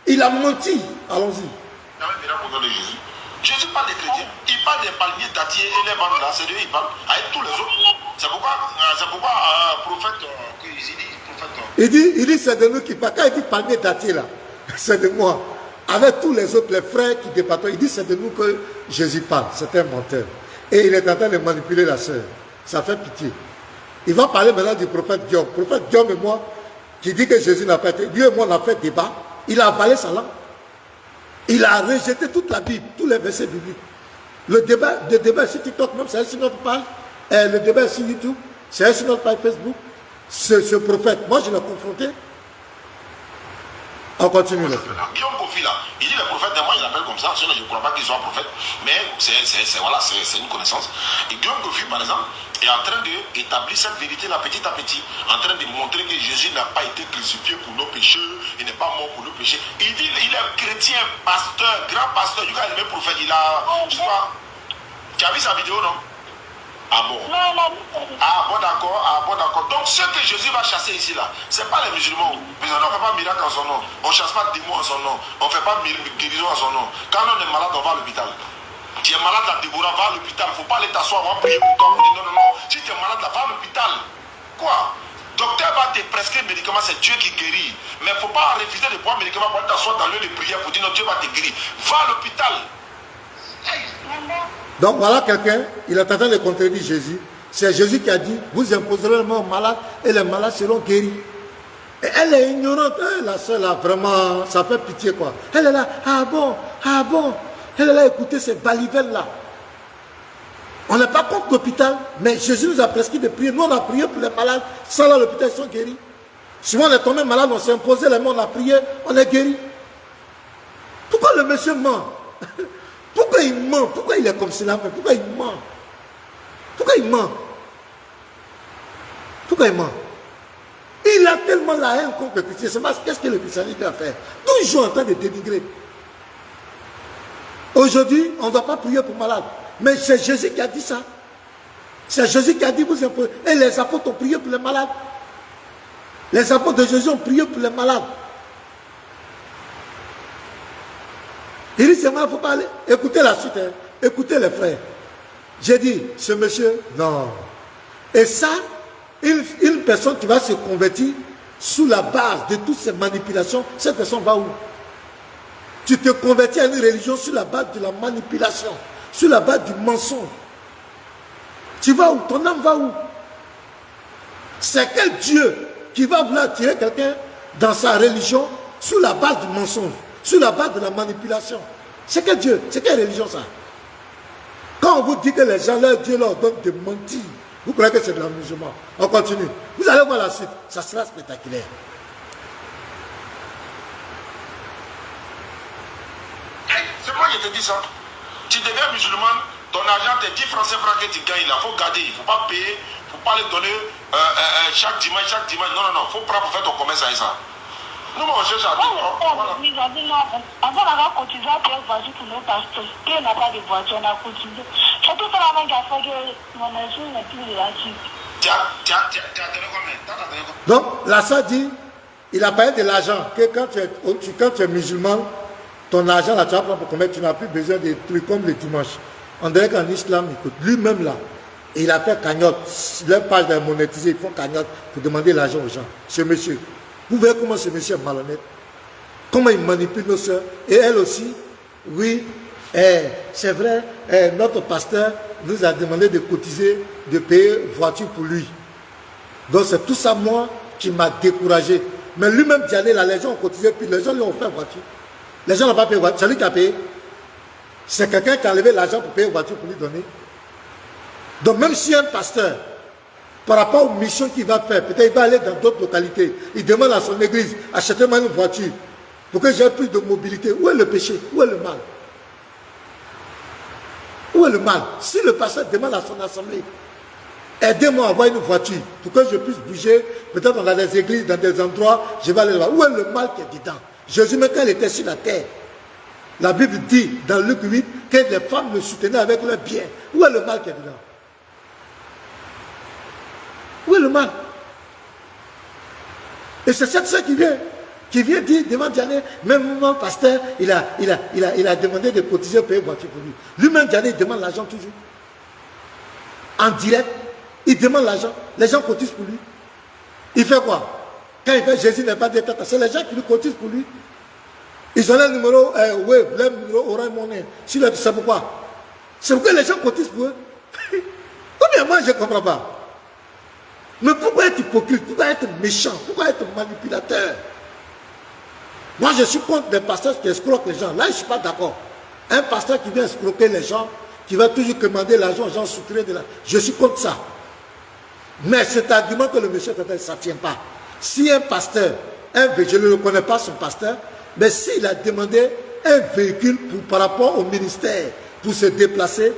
Il a menti. Allons-y. Il y avait un miracle au nom de Jésus. Jésus parle des chrétiens. Il parle des palmiers, dattiers et les bandes là. C'est de lui, il parle avec tous les autres. C'est pourquoi prophète, il dit c'est de nous qui parle. Quand il dit palmier, dattier là, c'est de moi. Avec tous les autres, les frères qui débattent, il dit c'est de nous que Jésus parle. C'est un menteur. Et il est en train de manipuler la sœur. Ça fait pitié. Il va parler maintenant du prophète Guillaume. Le prophète Guillaume et moi, qui dit que Jésus n'a pas été. Lui et moi, on a fait débat. Il a avalé sa langue. Il a rejeté toute la Bible, tous les versets bibliques. Le débat sur TikTok, même, c'est sur notre page. Le débat sur YouTube, c'est sur notre page Facebook. Ce prophète, moi je l'ai confronté. On continue le frère. Guillaume Kofi là, il dit le prophète, moi il l'appelle comme ça, sinon je ne crois pas qu'il soit prophète, mais c'est une connaissance. Et Guillaume Kofi par exemple est en train d'établir cette vérité là petit à petit, en train de montrer que Jésus n'a pas été crucifié pour nos péchés, il n'est pas mort pour nos péchés. Il dit il est chrétien, pasteur, grand pasteur, du gars il est même prophète, il a, je crois, tu as vu sa vidéo non? Ah bon? Ah bon d'accord. Donc ce que Jésus va chasser ici là, c'est pas les musulmans. Les musulmans ne font pas miracle en son nom. On ne chasse pas démons en son nom. On ne fait pas guérison en son nom. Quand on est malade, on va à l'hôpital. Tu es malade là, Déborah, va à l'hôpital. Il ne faut pas aller t'asseoir, on va prier pour toi. Non. Si tu es malade là, va à l'hôpital. Quoi? Docteur va te prescrire médicaments, c'est Dieu qui guérit. Mais il ne faut pas refuser de boire médicaments pour t'asseoir dans le lieu de prière pour dire non, Dieu va te guérir. Va à l'hôpital. Donc voilà quelqu'un, il est en train de contredire Jésus. C'est Jésus qui a dit, vous imposerez les mains aux malades et les malades seront guéris. Et elle est ignorante, la soeur là, vraiment, ça fait pitié quoi. Elle est là, ah bon. Elle est là, écoutez ces balivelles là. On n'est pas contre l'hôpital, mais Jésus nous a prescrit de prier. Nous on a prié pour les malades, sans là l'hôpital ils sont guéris. Souvent on est tombé malade, on s'est imposé les mains, on a prié, on est guéri. Pourquoi le monsieur ment? Pourquoi il ment? Pourquoi il est comme cela? Pourquoi il ment? Il a tellement la haine contre le christianisme. Qu'est-ce que le christianisme a fait? Toujours en train de dénigrer. Aujourd'hui, on ne doit pas prier pour malades. Mais c'est Jésus qui a dit ça. C'est Jésus qui a dit vous imposez. Et les apôtres ont prié pour les malades. Les apôtres de Jésus ont prié pour les malades. Il dit, c'est moi, il ne faut pas aller. Écoutez la suite, hein. Écoutez les frères. J'ai dit, ce monsieur, non. Et ça, une personne qui va se convertir sous la base de toutes ces manipulations, cette personne va où? Tu te convertis à une religion sur la base de la manipulation, sur la base du mensonge. Tu vas où? Ton âme va où? C'est quel Dieu qui va vouloir tirer quelqu'un dans sa religion sous la base du mensonge? Sur la base de la manipulation. C'est quel Dieu? C'est quelle religion ça? Quand on vous dit que les gens, leur Dieu leur donne de mentir, vous croyez que c'est de l'amusement. On continue. Vous allez voir la suite. Ça sera spectaculaire. C'est moi qui te dis ça. Tu deviens musulman, ton argent, tes 10 francs, 5 francs que tu gagnes, il faut garder. Il ne faut pas payer. Il ne faut pas les donner chaque dimanche. Non. Il faut prendre pour faire ton commerce avec ça. Nous, on cherche à dire. Ils ont dit non, avant d'avoir continué à payer voiture pour nos pasteurs, puis on n'a pas de voiture, on a continué. C'est tout ça la même qui a fait que mon argent n'est plus relatif. Tu as donné combien? Donc, la sœur dit, il a parlé de l'argent, que quand tu es musulman, ton argent, là, tu vas prendre pour commettre, tu n'as plus besoin de trucs comme le dimanche. On dirait qu'en islam, écoute, lui-même là, il a fait cagnotte. Leur page est monétisée, ils font cagnotte pour demander l'argent aux gens. Ce monsieur. Vous voyez comment ce monsieur est malhonnête? Comment il manipule nos soeurs? Et elle aussi, oui, c'est vrai, notre pasteur nous a demandé de cotiser, de payer voiture pour lui. Donc c'est tout ça, moi, qui m'a découragé. Mais lui-même, d'y aller là, les gens ont cotisé, puis les gens lui ont offert voiture. Les gens n'ont pas payé voiture, c'est lui qui a payé. C'est quelqu'un qui a enlevé l'argent pour payer voiture pour lui donner. Donc même si un pasteur, par rapport aux missions qu'il va faire, peut-être il va aller dans d'autres localités, il demande à son église, achetez-moi une voiture pour que j'ai plus de mobilité. Où est le péché? Où est le mal? Où est le mal? Si le pasteur demande à son assemblée, aidez-moi à avoir une voiture pour que je puisse bouger, peut-être dans des églises, dans des endroits, je vais aller là. Où est le mal qui est dedans? Jésus, même quand il était sur la terre, la Bible dit dans Luc 8 que les femmes le soutenaient avec leurs biens. Où est le mal qui est dedans? Où est le mal? Et c'est cette soeur qui vient dire devant Diané, même mon pasteur, il a demandé de cotiser pour payer voiture pour lui. Lui-même, Diané, il demande l'argent toujours. En direct, il demande l'argent. Les gens cotisent pour lui. Il fait quoi? Quand il fait Jésus n'est pas des têtes, c'est les gens qui lui cotisent pour lui. Ils ont le numéro Wave, le numéro Orange Money. C'est pourquoi? C'est pourquoi les gens cotisent pour eux. Ou bien moi, je ne comprends pas. Mais pourquoi être hypocrite? Pourquoi être méchant? Pourquoi être manipulateur? Moi, je suis contre les pasteurs qui escroquent les gens. Là, je ne suis pas d'accord. Un pasteur qui vient escroquer les gens, qui va toujours demander l'argent aux gens soutirés de l'argent. Je suis contre ça. Mais cet argument que le monsieur fait, ça ne tient pas. Si un pasteur, je ne le connais pas son pasteur, mais s'il a demandé un véhicule par rapport au ministère, pour se déplacer,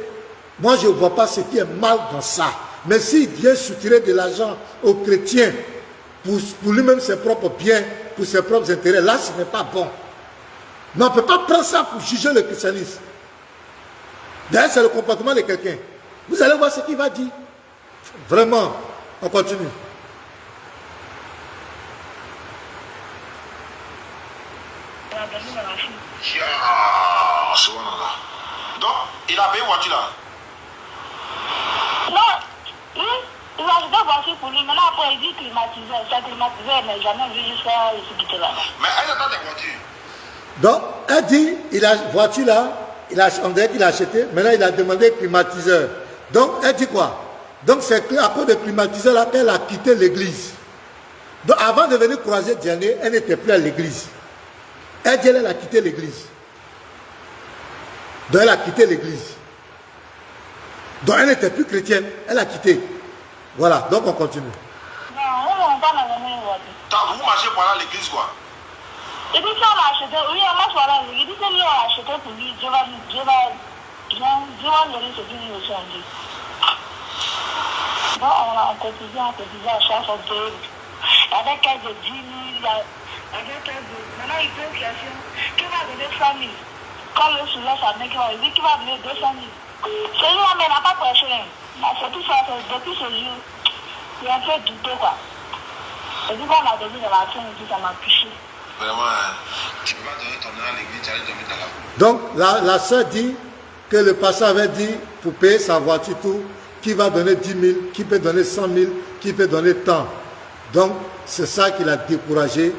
moi je ne vois pas ce qui est mal dans ça. Mais s'il vient soutirer de l'argent aux chrétiens, pour lui-même ses propres biens, pour ses propres intérêts, là ce n'est pas bon. Mais on ne peut pas prendre ça pour juger le christianisme. D'ailleurs, c'est le comportement de quelqu'un. Vous allez voir ce qu'il va dire. Vraiment, on continue. Donc, il a payé voiture là? Non, il a acheté voiture pour lui. Maintenant, après, il dit climatiseur. Ça climatiseur, mais jamais vu jusqu'à ce qu'il là. Mais elle attend des voitures. Donc, elle dit, il a voiture là, on dirait qu'il a acheté, maintenant il a demandé climatiseur. Donc, elle dit quoi? Donc, c'est à cause de climatiseur là qu'elle a quitté l'église. Donc, avant de venir croiser Diané, elle n'était plus à l'église. Elle dit, elle a quitté l'église. Donc, elle a quitté l'église. Donc, elle n'était plus chrétienne, elle a quitté. Voilà, donc on continue. Non, on va pas dans la même voiture. Vous marchez pour aller à l'église quoi? Il dit qu'on a acheté, oui, on marche pour aller à l'église. Il dit que lui, on a acheté pour lui. Dieu va donner ce qu'il lui aussi en dit. Donc, on a cotisé à chaque fois de. Avec elle de 10 000, avec elle de. Maintenant, il pose question. Qui va donner 100 000? Quand le soulève sa main, il dit qu'il va donner 200 000. Celui-là, mais il n'a pas prêché. C'est tout ça, depuis ce jour, il est un peu douteux, quoi. Et puis, quand on a donné de la scène, ça m'a touché. Vraiment, tu ne peux pas donner ton nom à l'église, tu allais dormir dans la cour. Donc, la sœur dit que le pasteur avait dit, pour payer sa voiture, tout, qui va donner 10 000, qui peut donner 100 000, qui peut donner tant. Donc, c'est ça qui l'a découragé,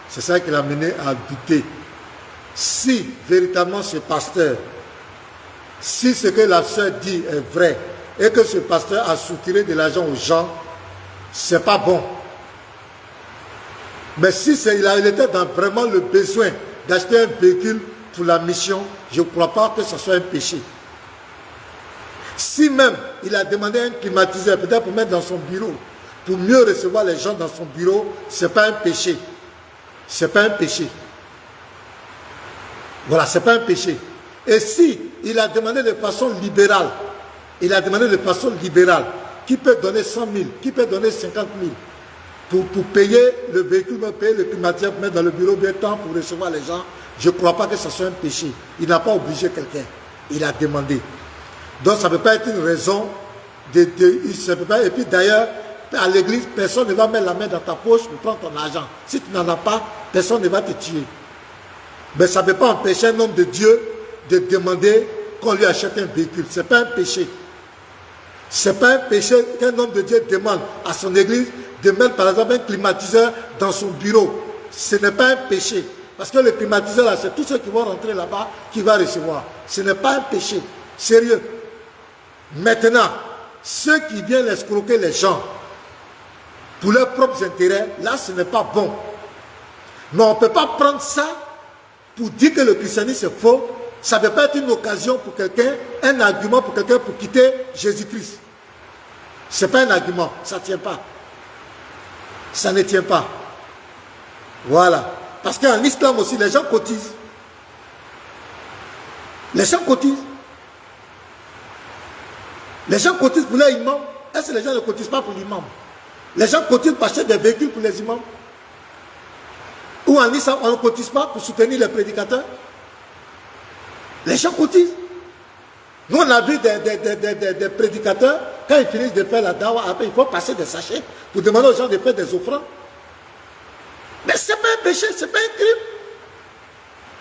c'est ça qui l'a mené à douter. Si, véritablement, ce pasteur, si ce que la sœur dit est vrai, et que ce pasteur a soutiré de l'argent aux gens, c'est pas bon. Mais si il était dans vraiment le besoin d'acheter un véhicule pour la mission, je ne crois pas que ce soit un péché. Si même il a demandé un climatiseur, peut-être pour mettre dans son bureau, pour mieux recevoir les gens dans son bureau, ce n'est pas un péché. Ce n'est pas un péché. Voilà, ce n'est pas un péché. Et si il a demandé de façon libérale, qui peut donner 100 000, qui peut donner 50 000, pour payer le véhicule, payer le climatiseur, pour mettre dans le bureau bien temps pour recevoir les gens, je ne crois pas que ce soit un péché. Il n'a pas obligé quelqu'un. Il a demandé. Donc ça ne peut pas être une raison et puis d'ailleurs, à l'église, personne ne va mettre la main dans ta poche pour prendre ton argent. Si tu n'en as pas, personne ne va te tuer. Mais ça ne peut pas empêcher un homme de Dieu de demander qu'on lui achète un véhicule. Ce n'est pas un péché. Ce n'est pas un péché qu'un homme de Dieu demande à son église de mettre par exemple un climatiseur dans son bureau. Ce n'est pas un péché. Parce que le climatiseur, là, c'est tous ceux qui vont rentrer là-bas qui vont recevoir. Ce n'est pas un péché. Sérieux. Maintenant, ceux qui viennent escroquer les gens pour leurs propres intérêts, là, ce n'est pas bon. Mais on ne peut pas prendre ça pour dire que le christianisme est faux. Ça ne peut pas être une occasion pour quelqu'un, un argument pour quelqu'un pour quitter Jésus-Christ. Ce n'est pas un argument, ça ne tient pas. Ça ne tient pas. Voilà. Parce qu'en islam aussi, les gens cotisent. Les gens cotisent. Les gens cotisent pour leur imam. Est-ce que les gens ne cotisent pas pour l'imam? Les gens cotisent pour acheter des véhicules pour les imams. Ou en islam, on ne cotise pas pour soutenir les prédicateurs. Les gens cotisent. Nous, on a vu des prédicateurs, quand ils finissent de faire la dawa, après, il faut passer des sachets pour demander aux gens de faire des offrandes. Mais ce n'est pas un péché, ce n'est pas un crime.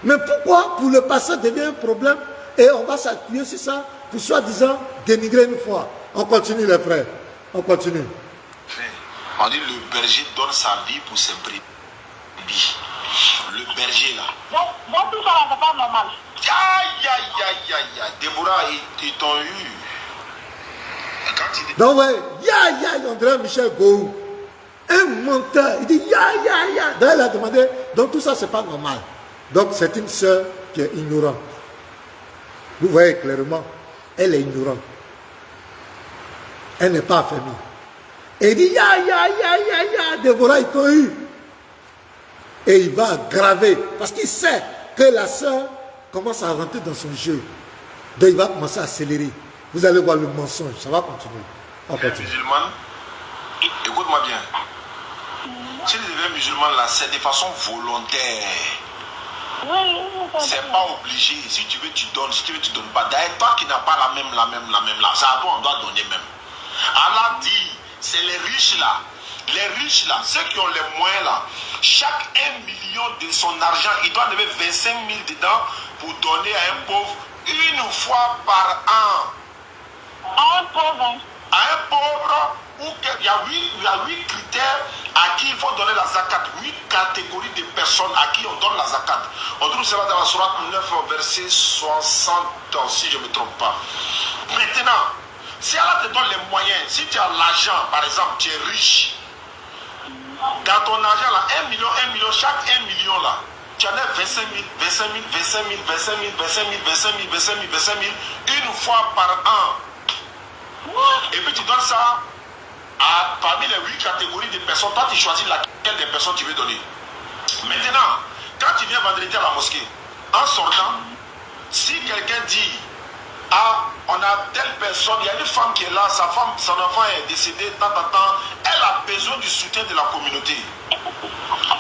Mais pourquoi pour le passé devient un problème et on va s'appuyer sur ça pour soi-disant dénigrer une foi? On continue les frères, on continue. On dit le berger donne sa vie pour ses brebis. Le berger là. Donc tout ça là, c'est pas normal. Aïe, aïe, aïe, aïe, aïe. Déborah, ils t'ont eu. Donc ouais, on dirait Michel Gou. Un menteur. Il dit, ya. Donc, elle a demandé, donc tout ça, c'est pas normal. Donc, c'est une sœur qui est ignorante. Vous voyez clairement, elle est ignorante. Elle n'est pas affermie. Et il dit, ya, Déborah, ils t'ont eu. Et il va aggraver, parce qu'il sait que la sœur commence à rentrer dans son jeu. Donc il va commencer à accélérer. Vous allez voir le mensonge, ça va continuer. On continue. Musulmane, écoute-moi bien. Si tu deviens musulman là, c'est de façon volontaire. C'est pas obligé. Si tu veux, tu donnes. Si tu veux, tu donnes pas. D'ailleurs, toi qui n'as pas la même là, c'est à toi on doit donner même. Allah dit, c'est les riches là. Les riches là, ceux qui ont les moyens là, chaque 1 million de son argent, il doit lever 25 000 dedans pour donner à un pauvre une fois par an. À un pauvre. À un pauvre, où il y a 8 critères à qui il faut donner la zakat. 8 catégories de personnes à qui on donne la zakat. On trouve cela dans la sourate 9, verset 60, si je ne me trompe pas. Maintenant, si Allah te donne les moyens, si tu as l'argent, par exemple, tu es riche, dans ton argent là, 1 million, chaque 1 million là, tu en as 25 000, une fois par an. Et puis tu donnes ça parmi les 8 catégories de personnes. Toi, tu choisis laquelle des personnes tu veux donner. Maintenant, quand tu viens vendredi à la mosquée, en sortant, si quelqu'un dit, on a telle personne, il y a une femme qui est là, son enfant est décédé, elle a besoin du soutien de la communauté.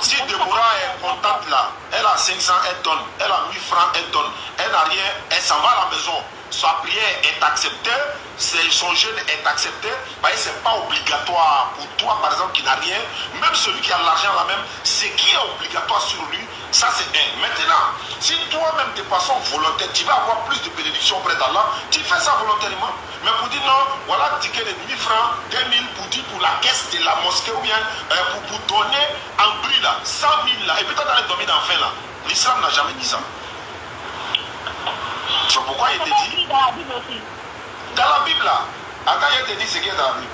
Si Déborah est contente là, elle a 500, elle donne, elle a 1000 francs, elle donne, elle n'a rien, elle s'en va à la maison. Sa prière est acceptée, son jeûne est accepté, ce n'est pas obligatoire pour toi par exemple qui n'a rien, même celui qui a l'argent là même, ce qui est obligatoire sur lui, ça c'est un. Maintenant, si toi-même de façon volontaire, tu vas avoir plus de bénédictions auprès d'Allah, tu fais ça volontairement. Mais pour dire non, voilà, ticket de 1000 francs, 2000 pour dire pour la caisse de la mosquée ou bien pour donner en bruit là, 100 000 là, et puis toi dans les dormir d'enfin là. L'islam n'a jamais dit ça. C'est pourquoi il te dit. Dans la Bible aussi. Dans la Bible là. Attends, il te dit ce qui est dans la Bible.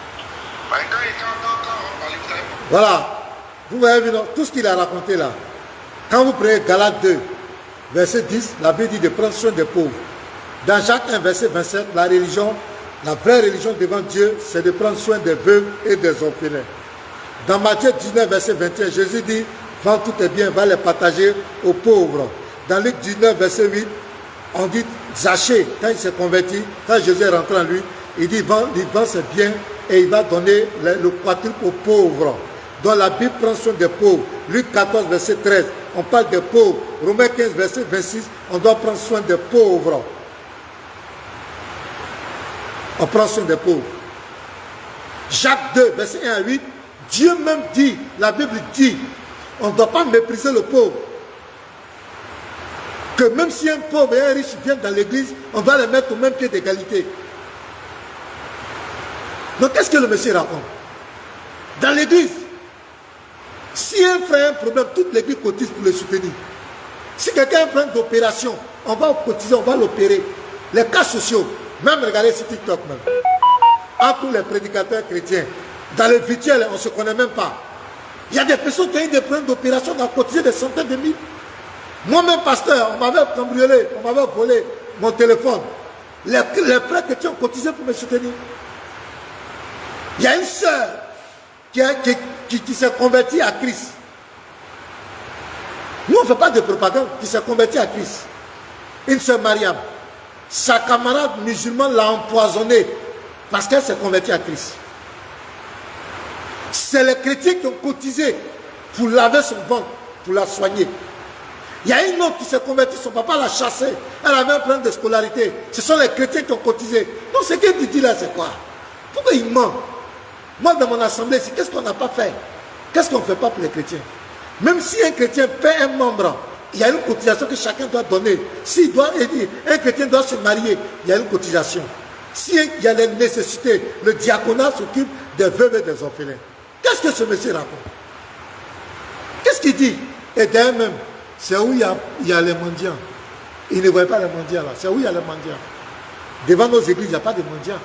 Voilà. Vous voyez bien tout ce qu'il a raconté là. Quand vous prenez Galates 2, verset 10, la Bible dit de prendre soin des pauvres. Dans Jacques 1, verset 27, la vraie religion devant Dieu, c'est de prendre soin des veuves et des orphelins. Dans Matthieu 19, verset 21, Jésus dit, vends tous tes biens, va les partager aux pauvres. Dans Luc 19, verset 8, on dit Zachée, quand il s'est converti, quand Jésus est rentré en lui, il dit vend ses biens et il va donner le quadruple aux pauvres. Donc la Bible prend soin des pauvres. Luc 14, verset 13, on parle des pauvres. Romains 15, verset 26, on doit prendre soin des pauvres. On prend soin des pauvres. Jacques 2, verset 1 à 8, Dieu même dit, la Bible dit, on ne doit pas mépriser le pauvre. Que même si un pauvre et un riche viennent dans l'église, on doit les mettre au même pied d'égalité. Donc qu'est-ce que le monsieur raconte? Dans l'église, si un frère a un problème, toute l'église cotise pour le soutenir. Si quelqu'un a un problème d'opération, on va cotiser, on va l'opérer. Les cas sociaux, même regardez sur TikTok même. Entre tous les prédicateurs chrétiens, dans les virtuels, on ne se connaît même pas. Il y a des personnes qui ont eu des problèmes d'opération, on a cotisé des centaines de mille. Moi-même, pasteur, on m'avait cambriolé, on m'avait volé mon téléphone. Les frères chrétiens ont cotisé pour me soutenir. Il y a une sœur qui s'est convertie à Christ. Nous, on ne fait pas de propagande, qui s'est convertie à Christ. Une sœur Mariam. Sa camarade musulmane l'a empoisonnée parce qu'elle s'est convertie à Christ. C'est les chrétiens qui ont cotisé pour laver son ventre, pour la soigner. Il y a une autre qui s'est convertie, son papa l'a chassée. Elle avait un problème de scolarité. Ce sont les chrétiens qui ont cotisé. Donc ce qu'il dit là, c'est quoi? Pourquoi il ment? Moi, dans mon assemblée ici, qu'est-ce qu'on n'a pas fait? Qu'est-ce qu'on ne fait pas pour les chrétiens? Même si un chrétien paie un membre, il y a une cotisation que chacun doit donner. Si un chrétien doit se marier, il y a une cotisation. S'il y a des nécessités, le diaconat s'occupe des veuves et des orphelins. Qu'est-ce que ce monsieur raconte? Qu'est-ce qu'il dit? Et d'ailleurs même, c'est où il y a les mendiants. Il ne voit pas les mendiants là. C'est où il y a les mendiants. Devant nos églises, il n'y a pas de mendiants.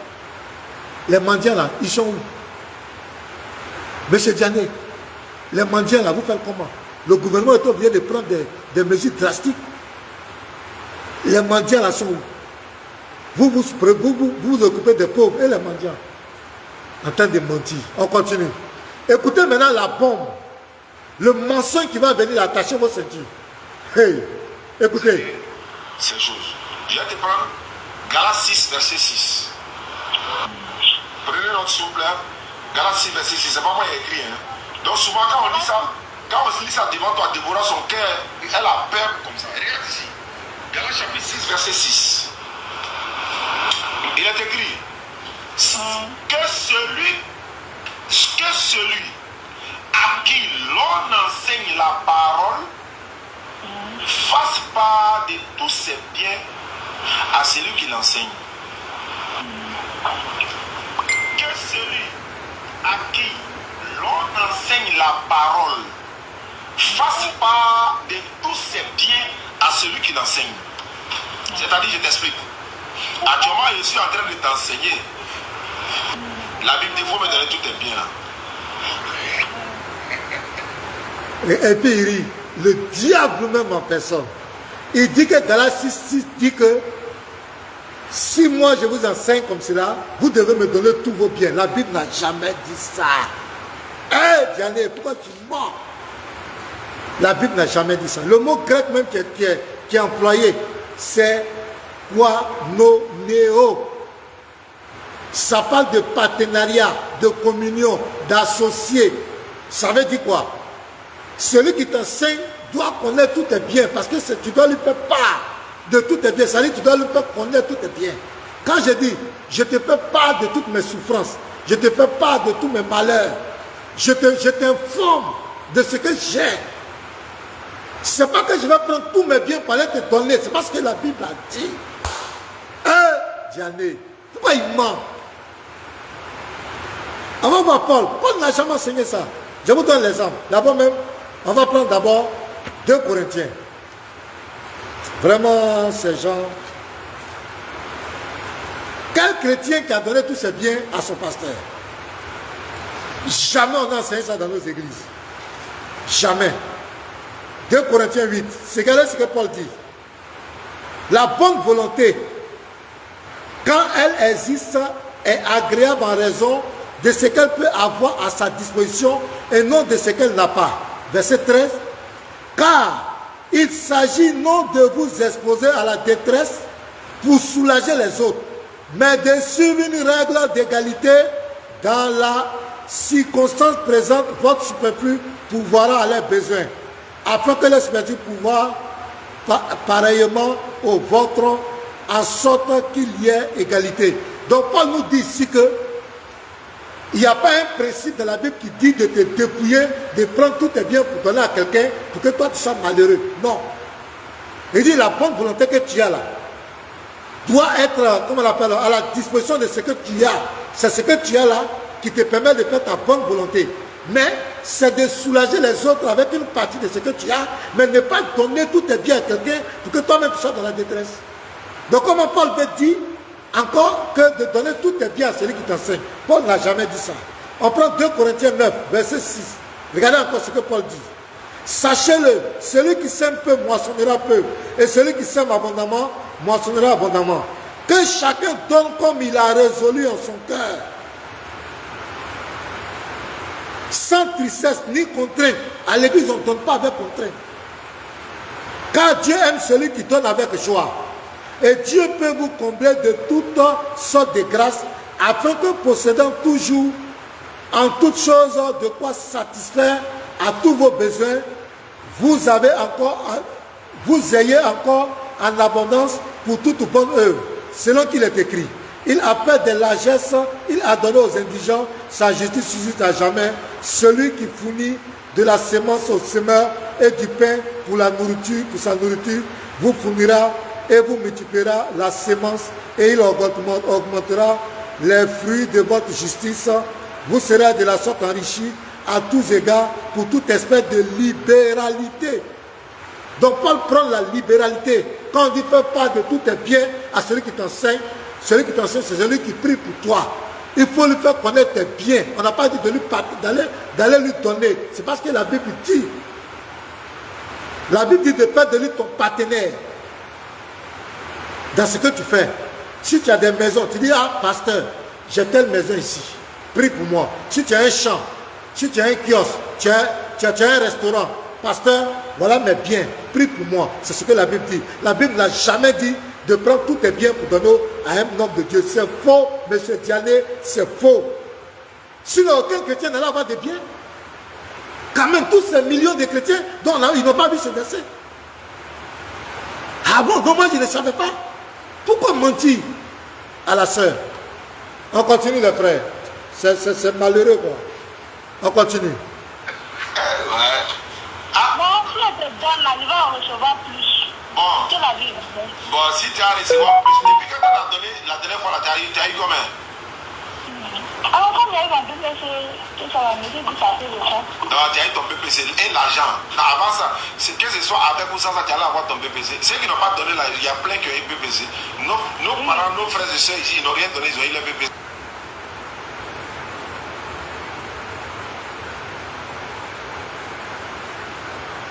Les mendiants là, ils sont où? Monsieur Diané, Les mendiants là, vous faites comment? Le gouvernement est obligé de prendre des mesures drastiques. Les mendiants là sont où? Vous vous occupez des pauvres et les mendiants. En train de mentir. On continue. Écoutez maintenant la bombe. Le mensonge qui va venir attacher vos ceintures. Hey, écoutez. Ces choses. Je vais te prendre Galates 6, verset 6. Prenez notre s'il vous plaît. Galates 6, verset 6. C'est pas moi qui ai écrit. Hein. Donc souvent quand on lit ça devant toi, Déborah, son cœur, elle a peur comme ça. Regarde ici. Galates chapitre 6, verset 6. Il est écrit que celui à qui l'on enseigne la parole fasse part de tous ses biens à celui qui l'enseigne. Que celui à qui l'on enseigne la parole fasse part de tous ses biens à celui qui l'enseigne. C'est-à-dire, je t'explique. Actuellement, je suis en train de t'enseigner. La Bible dit, il faut me donner tous tes biens. Et puis il dit, le diable même en personne. Il dit que dans la 6 dit que si moi je vous enseigne comme cela, vous devez me donner tous vos biens. La Bible n'a jamais dit ça. Hé, Diané, pourquoi tu mens? La Bible n'a jamais dit ça. Le mot grec même qui est employé, c'est koinonéo. Ça parle de partenariat, de communion, d'associé. Ça veut dire quoi? Celui qui t'enseigne doit connaître tous tes biens parce que tu dois lui faire part de tous tes biens. Ça veut dire que tu dois lui faire connaître tous tes biens. Quand je dis, je te fais part de toutes mes souffrances, je te fais part de tous mes malheurs, je t'informe de ce que j'ai. Ce n'est pas que je vais prendre tous mes biens pour aller te donner, c'est parce que la Bible a dit. Diané, pourquoi il ment? On va voir Paul. Paul n'a jamais enseigné ça. Je vous donne l'exemple. D'abord même, on va prendre d'abord 2 Corinthiens. Vraiment, ces gens. Quel chrétien qui a donné tous ses biens à son pasteur? Jamais on a enseigné ça dans nos églises. Jamais. 2 Corinthiens 8. C'est ce que Paul dit. La bonne volonté, quand elle existe, est agréable en raison de ce qu'elle peut avoir à sa disposition et non de ce qu'elle n'a pas. Verset 13. Car il s'agit non de vous exposer à la détresse pour soulager les autres, mais de suivre une règle d'égalité dans la circonstance présente. Votre superflu pourvoira à leurs besoins, afin que les superflu pouvoir pareillement au vôtre, en sorte qu'il y ait égalité. Donc Paul nous dit ici que il n'y a pas un principe de la Bible qui dit de te dépouiller, de prendre tous tes biens pour donner à quelqu'un, pour que toi tu sois malheureux. Non. Il dit la bonne volonté que tu as là doit être, comment on l'appelle, à la disposition de ce que tu as. C'est ce que tu as là qui te permet de faire ta bonne volonté. Mais c'est de soulager les autres avec une partie de ce que tu as, mais ne pas donner tous tes biens à quelqu'un pour que toi-même tu sois dans la détresse. Donc comment Paul veut dire encore que de donner tous tes biens à celui qui t'enseigne. Paul n'a jamais dit ça. On prend 2 Corinthiens 9, verset 6. Regardez encore ce que Paul dit. Sachez-le, celui qui sème peu moissonnera peu, et celui qui sème abondamment moissonnera abondamment. Que chacun donne comme il a résolu en son cœur, sans tristesse ni contrainte. À l'église, on ne donne pas avec contrainte. Car Dieu aime celui qui donne avec joie. Et Dieu peut vous combler de toutes sortes de grâces, afin que possédant toujours en toutes choses de quoi satisfaire à tous vos besoins, vous ayez encore en abondance pour toute bonne œuvre. Selon qu'il est écrit, il a fait de largesses, il a donné aux indigents, sa justice subsiste à jamais. Celui qui fournit de la sémence au semeur et du pain pour la nourriture, pour sa nourriture, vous fournira et vous multipliera la sémence et il augmentera les fruits de votre justice. Vous serez de la sorte enrichis à tous égards pour toute espèce de libéralité. Donc Paul prend la libéralité. Quand on dit fais part de tous tes biens à celui qui t'enseigne, c'est celui qui prie pour toi. Il faut lui faire connaître tes biens. On n'a pas dit d'aller lui donner. C'est parce que la Bible dit. La Bible dit de faire de lui ton partenaire. Dans ce que tu fais. Si tu as des maisons, tu dis, ah, pasteur, j'ai telle maison ici. Prie pour moi. Si tu as un champ, si tu as un kiosque, tu as un restaurant, pasteur, voilà mes biens. Prie pour moi. C'est ce que la Bible dit. La Bible n'a jamais dit de prendre tous tes biens pour donner à un homme de Dieu. C'est faux, monsieur Diané, c'est faux. Sinon, aucun chrétien n'allait avoir des biens. Quand même, tous ces millions de chrétiens, dont ils n'ont pas vu ce verset. Ah bon, non, moi je ne savais pas. Pourquoi mentir à la sœur? On continue les frères. C'est malheureux quoi. On continue. Ouais. Bon, si on te donne là, il va en recevoir plus. Bon. Que la vie. Bon, si tu as recevoir plus, depuis que tu as donné la dernière fois, tu as eu combien? Alors, comme il y a eu un PPC, tout ça va me dire que ça fait le temps. Non, tu as eu ton PPC et l'argent. Avant ça, que ce soit avec ou sans ça, tu allais avoir ton PPC. Ceux qui n'ont pas donné là, il y a plein qui ont eu PPC. Nos parents, nos frères et soeurs ici, ils n'ont rien donné, ils ont eu le PPC.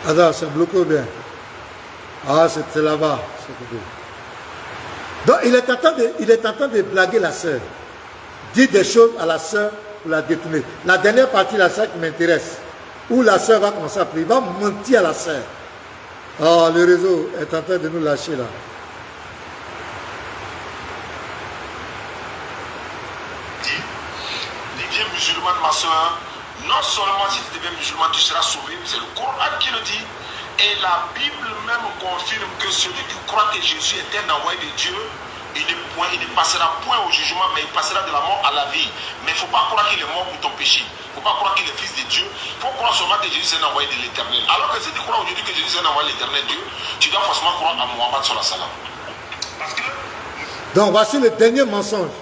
Attends, c'est bloqué ou bien? Ah, c'est là-bas. Donc, il est en train de blaguer la sœur. Dire des choses à la sœur pour la détourner. La dernière partie, la sœur qui m'intéresse, où la sœur va commencer à prier, il va mentir à la sœur. Ah, le réseau est en train de nous lâcher là. Deviens musulman, ma soeur. Non seulement si tu deviens musulman, tu seras sauvé, c'est le Coran qui le dit. Et la Bible même confirme que celui qui croit que Jésus est un envoyé de Dieu, il ne passera point au jugement, mais il passera de la mort à la vie. Mais il ne faut pas croire qu'il est mort pour ton péché. Il ne faut pas croire qu'il est fils de Dieu. Il faut croire seulement que Jésus est un envoyé de l'éternel. Alors que si tu crois aujourd'hui que Jésus est un envoyé de l'éternel Dieu, tu dois forcément croire à Mohammed sallallahu alayhi wa sallam. Parce que... Donc voici le dernier mensonge.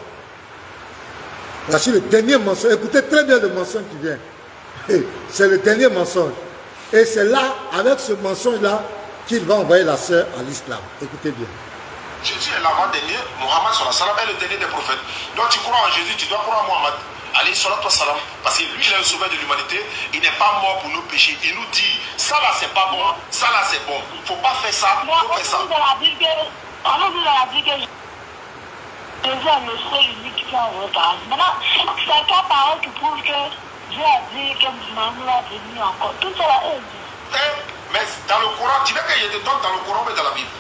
Voici le dernier mensonge. Écoutez très bien le mensonge qui vient. C'est le dernier mensonge. Et c'est là, avec ce mensonge-là, qu'il va envoyer la sœur à l'islam. Écoutez bien. Jésus est l'avant-dernier, Mohammed sallallahu alayhi wa sallam est le dernier des prophètes. Donc tu crois en Jésus, tu dois croire en Mohammed. Allez, sallallahu alayhi wa sallam. Parce que lui, il est le sauveur de l'humanité. Il n'est pas mort pour nos péchés. Il nous dit, ça là c'est pas bon, ça là c'est bon. Il ne faut pas faire ça, il faut faire ça. On nous dit dans la Bible que Jésus est le seul unique qui a envoyé par exemple. Maintenant, c'est quelle parole qui prouve que Dieu a dit que Mohammed va venir encore. Tout cela est dit. Mais dans le Coran, tu veux que je te donne dans le Coran mais dans la Bible?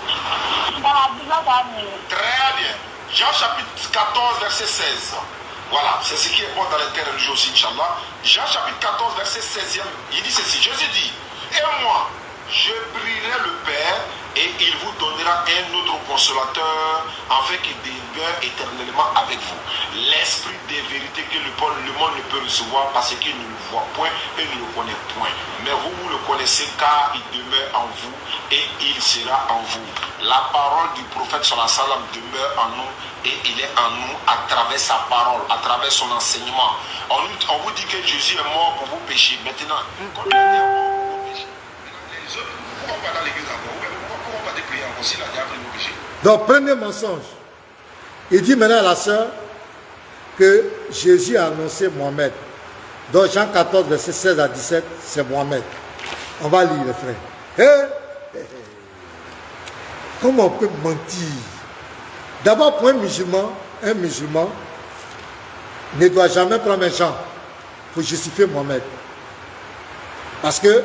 Dans la Bible, ça va mieux. Très bien. Jean chapitre 14, verset 16. Voilà, c'est ce qui est bon dans l'interreligion aussi, Inch'Allah. Jean chapitre 14, verset 16e, il dit ceci. Jésus dit, et moi, je prierai le Père et il vous donnera un autre consolateur afin qu'il demeure éternellement avec vous. L'esprit des vérités que le monde ne peut recevoir parce qu'il ne le voit point et ne le connaît point. Mais vous le connaissez car il demeure en vous et il sera en vous. La parole du prophète sallallahu alayhi wa sallam demeure en nous et il est en nous à travers sa parole, à travers son enseignement. On vous dit que Jésus est mort pour vos péchés. Maintenant, comme il est mort pour vos péchés, les autres, pourquoi pas dans l'église encore? Pourquoi pas des prières encore s'il a déjà pris nos péchés? Donc, premier mensonge. Il dit maintenant à la sœur que Jésus a annoncé Mohamed. Donc, Jean 14, verset 16 à 17, c'est Mohamed. On va lire, les frères. Comment on peut mentir? D'abord, pour un musulman ne doit jamais prendre un Jean pour justifier Mohamed. Parce que,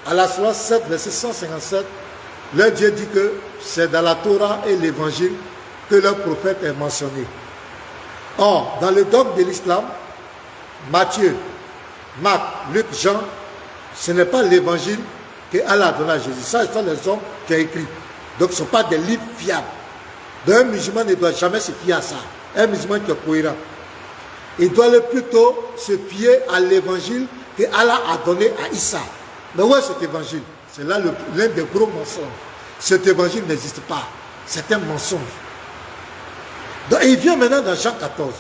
à la Sourate 7, verset 157, leur Dieu dit que c'est dans la Torah et l'Évangile que leur prophète est mentionné. Or, dans le dogme de l'islam, Matthieu, Marc, Luc, Jean, ce n'est pas l'Évangile que Allah a donné à Jésus. Ça, ce sont les hommes qui ont écrit. Donc, ce ne sont pas des livres fiables. Donc, un musulman ne doit jamais se fier à ça. Un musulman qui est cohérent. Il doit plutôt se fier à l'évangile que Allah a donné à Issa. Mais où est cet évangile? C'est là l'un des gros mensonges. Cet évangile n'existe pas. C'est un mensonge. Donc, il vient maintenant dans Jean 14.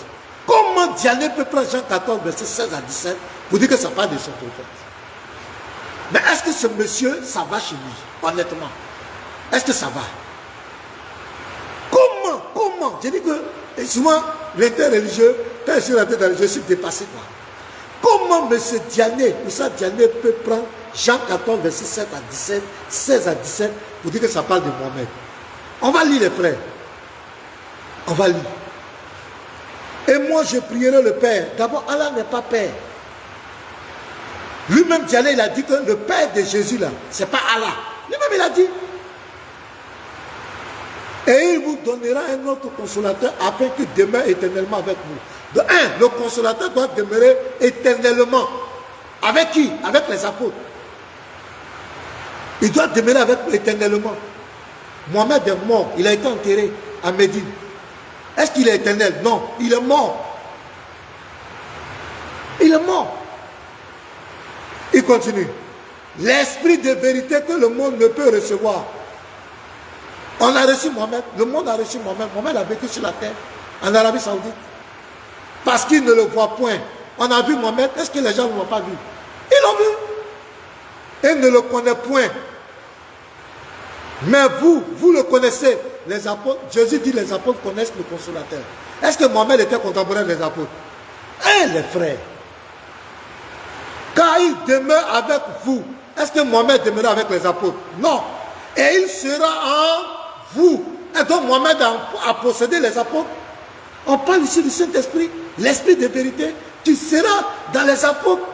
Comment Diané peut prendre Jean 14, verset 16 à 17, pour dire que ça parle de son prophète? Mais est-ce que ce monsieur, ça va chez lui, honnêtement? Est-ce que ça va? Comment? Je dis que, et souvent, l'interreligieux, quand je suis rentré dans le je suis dépassé quoi. Comment M. Diané, Moussa Diané peut prendre Jean 14, verset 7 à 17, 16 à 17, pour dire que ça parle de Mohamed? On va lire les frères. On va lire. Et moi je prierai le Père. D'abord, Allah n'est pas Père. Lui-même, Diané, il a dit que le Père de Jésus là, c'est pas Allah. Lui-même, il a dit. Et il vous donnera un autre consolateur afin qu'il demeure éternellement avec vous. De un, le consolateur doit demeurer éternellement. Avec qui? Avec les apôtres. Il doit demeurer avec eux éternellement. Mohamed est mort, il a été enterré à Médine. Est-ce qu'il est éternel? Non, il est mort. Il est mort. Il continue. L'esprit de vérité que le monde ne peut recevoir. On a reçu Mohamed, le monde a reçu Mohamed. Mohamed a vécu sur la terre, en Arabie Saoudite. Parce qu'ils ne le voient point. On a vu Mohamed, est-ce que les gens ne l'ont pas vu? Ils l'ont vu. Ils ne le connaissent point. Mais vous le connaissez. Les apôtres, Jésus dit les apôtres connaissent le consolateur. Est-ce que Mohamed était contemporain des apôtres? Eh les frères, quand il demeure avec vous, est-ce que Mohamed demeure avec les apôtres? Non. Et il sera en vous. Et donc Mohamed a possédé les apôtres. On parle ici du Saint-Esprit, l'Esprit de vérité. Tu seras dans les apôtres.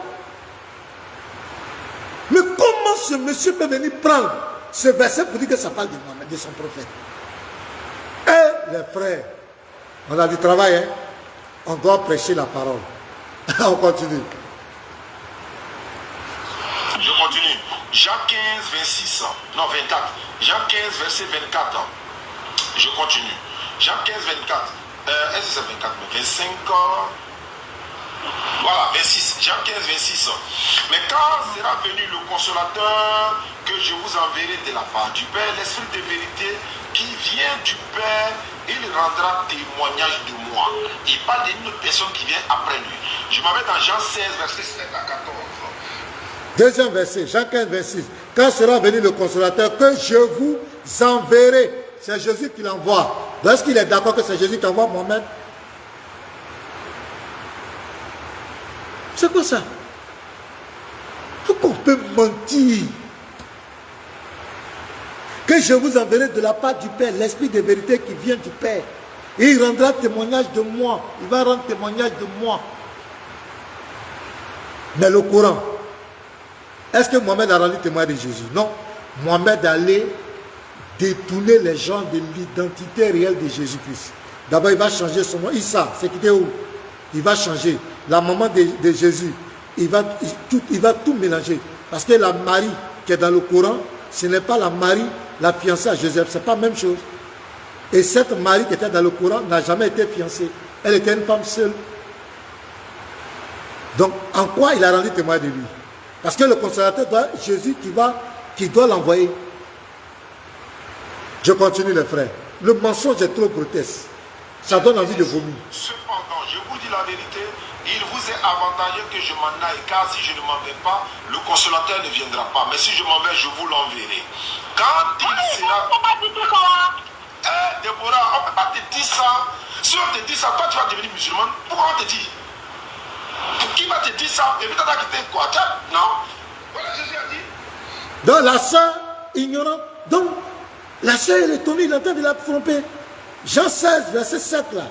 Mais comment ce monsieur peut venir prendre ce verset pour dire que ça parle de Mohamed, de son prophète? Et les frères, on a du travail, hein? On doit prêcher la parole. On continue. Je continue. Jean 15, 26, non 24. Jean 15, verset 24. Je continue. Jean 15, 24. Est-ce que c'est 24? 25. Voilà, 26. Jean 15, 26. Mais quand sera venu le consolateur que je vous enverrai de la part du Père, l'Esprit de vérité qui vient du Père, il rendra témoignage de moi. Il parle d'une autre personne qui vient après lui. Je m'en vais dans Jean 16, verset 7 à 14. Deuxième verset, Jean 15, 26. Quand sera venu le consolateur que je vous enverrai, c'est Jésus qui l'envoie. Est-ce qu'il est d'accord que c'est Jésus qui envoie Mohamed? C'est quoi ça? Pourquoi on peut mentir? Que je vous enverrai de la part du Père, l'Esprit de vérité qui vient du Père. Et il rendra témoignage de moi. Il va rendre témoignage de moi. Mais le Coran, est-ce que Mohamed a rendu témoignage de Jésus? Non. Mohamed allait détourner les gens de l'identité réelle de Jésus-Christ. D'abord, il va changer son nom. Issa, c'est qui était où? Il va changer. La maman de Jésus, il va tout mélanger. Parce que la Marie qui est dans le Coran, ce n'est pas la Marie, la fiancée à Joseph. Ce n'est pas la même chose. Et cette Marie qui était dans le Coran n'a jamais été fiancée. Elle était une femme seule. Donc, en quoi il a rendu témoignage de lui? Parce que le consolateur doit, Jésus qui doit l'envoyer. Je continue les frères. Le mensonge est trop grotesque. Ça donne envie de vomir. Cependant, je vous dis la vérité, il vous est avantageux que je m'en aille, car si je ne m'en vais pas, le consolateur ne viendra pas. Mais si je m'en vais, je vous l'enverrai. Quand il sera... Déborah, on ne peut pas te dire ça. Si on te dit ça, toi tu vas devenir musulman. Pourquoi on te dit? Qui va te dire ça? Et puis tu as quitté quoi? Non? Voilà, Jésus a dit. Donc la sœur ignorante. Donc la sœur elle est tombée, il est en train de la tromper. Jean 16, verset 7 là.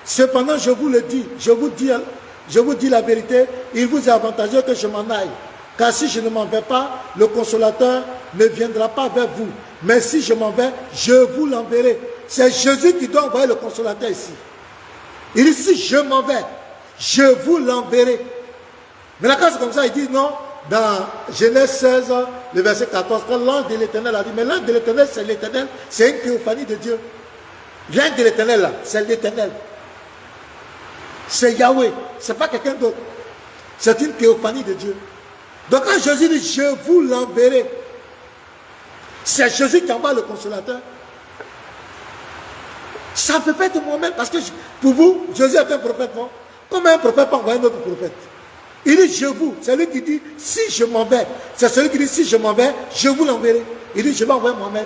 Cependant, je vous le dis, je vous dis la vérité, il vous est avantageux que je m'en aille. Car si je ne m'en vais pas, le consolateur ne viendra pas vers vous. Mais si je m'en vais, je vous l'enverrai. C'est Jésus qui doit envoyer le consolateur ici. Il dit, si je m'en vais, je vous l'enverrai. Mais là, quand c'est comme ça, il dit non, dans Genèse 16, le verset 14, quand l'ange de l'Éternel a dit, mais l'ange de l'Éternel, c'est l'Éternel, c'est une théophanie de Dieu. L'ange de l'Éternel, là, c'est l'Éternel. C'est Yahweh, ce n'est pas quelqu'un d'autre. C'est une théophanie de Dieu. Donc quand Jésus dit, je vous l'enverrai, c'est Jésus qui envoie le consolateur. Ça ne peut pas être moi-même, parce que pour vous, Jésus est un prophète, non? Comment un prophète peut envoyer un autre prophète? Il dit, je vous, c'est lui qui dit, si je m'en vais. C'est celui qui dit, si je m'en vais, je vous l'enverrai. Il dit, je vais envoyer Mohamed.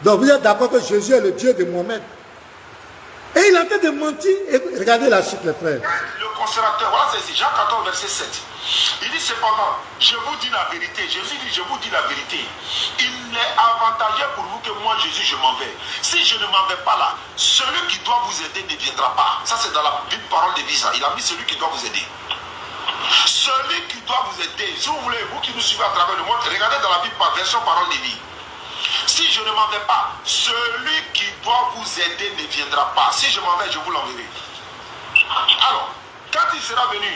Donc vous êtes d'accord que Jésus est le Dieu de Mohamed? Et il est en train de mentir. Et regardez la suite, les frères. Le consolateur, voilà, c'est ici, Jean 14, verset 7. Il dit cependant, je vous dis la vérité. Jésus dit, je vous dis la vérité. Il est avantageux pour vous que moi, Jésus, je m'en vais. Si je ne m'en vais pas là, celui qui doit vous aider ne viendra pas. Ça, c'est dans la Bible, parole de vie. Il a mis celui qui doit vous aider. Celui qui doit vous aider, si vous voulez, vous qui nous suivez à travers le monde, regardez dans la Bible par version parole de vie. Si je ne m'en vais pas, celui qui doit vous aider ne viendra pas. Si je m'en vais, je vous l'enverrai. Alors, quand il sera venu,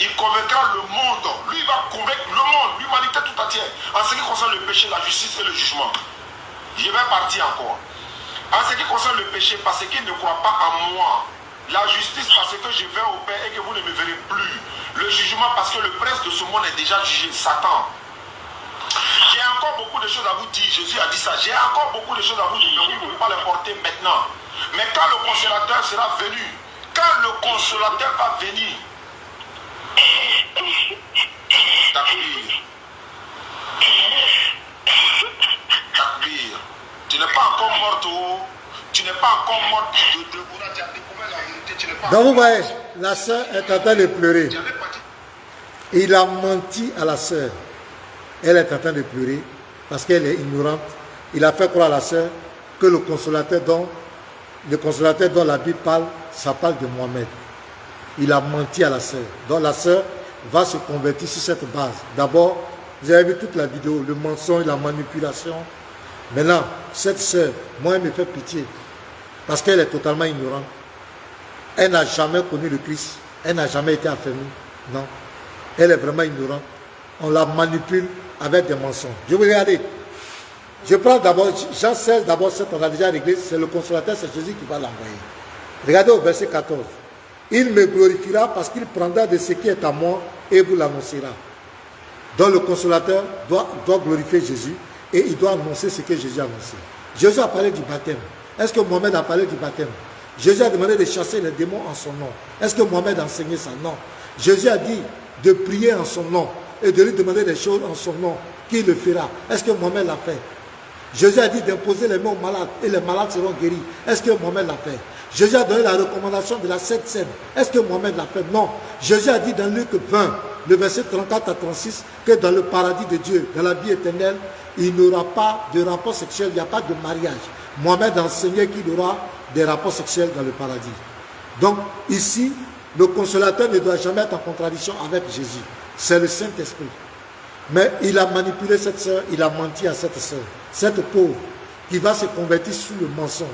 il convaincra le monde. Lui, il va convaincre le monde, l'humanité tout entière, en ce qui concerne le péché, la justice et le jugement. Je vais partir encore. En ce qui concerne le péché, parce qu'il ne croit pas en moi. La justice, parce que je vais au Père et que vous ne me verrez plus. Le jugement, parce que le prince de ce monde est déjà jugé, Satan. J'ai encore beaucoup de choses à vous dire. Jésus a dit ça. J'ai encore beaucoup de choses à vous dire, mais vous ne pouvez pas les porter maintenant. Mais quand le consolateur sera venu, quand le consolateur va venir, Takbir. Tu n'es pas encore morte. Tu n'es pas encore morte de Bouna. Tu as découvert la vérité. Tu n'es pas. Donc vous voyez, la sœur est en train de pleurer. Il a menti à la sœur. Elle est en train de pleurer parce qu'elle est ignorante. Il a fait croire à la sœur que le consolateur dont la Bible parle, ça parle de Mohamed. Il a menti à la sœur. Donc la sœur va se convertir sur cette base. D'abord, vous avez vu toute la vidéo, le mensonge, la manipulation. Maintenant, cette sœur, moi, elle me fait pitié parce qu'elle est totalement ignorante. Elle n'a jamais connu le Christ. Elle n'a jamais été affermie. Non. Elle est vraiment ignorante. On la manipule avec des mensonges. Je vais regarder. Je prends d'abord, Jean 16, d'abord, on a déjà réglé, c'est le consolateur, c'est Jésus qui va l'envoyer. Regardez au verset 14. Il me glorifiera parce qu'il prendra de ce qui est à moi et vous l'annoncera. Donc le consolateur doit glorifier Jésus et il doit annoncer ce que Jésus a annoncé. Jésus a parlé du baptême. Est-ce que Mohamed a parlé du baptême? Jésus a demandé de chasser les démons en son nom. Est-ce que Mohamed a enseigné ça? Non. Jésus a dit de prier en son nom et de lui demander des choses en son nom, qui le fera. Est-ce que Mohamed l'a fait? Jésus a dit d'imposer les mains aux malades et les malades seront guéris. Est-ce que Mohamed l'a fait? Jésus a donné la recommandation de la Sainte Seine. Est-ce que Mohamed l'a fait? Non. Jésus a dit dans Luc 20, le verset 34 à 36, que dans le paradis de Dieu, dans la vie éternelle, il n'y aura pas de rapport sexuel, il n'y a pas de mariage. Mohamed a enseigné qu'il y aura des rapports sexuels dans le paradis. Donc ici, le consolateur ne doit jamais être en contradiction avec Jésus. C'est le Saint-Esprit. Mais il a manipulé cette sœur, il a menti à cette sœur. Cette pauvre qui va se convertir sous le mensonge.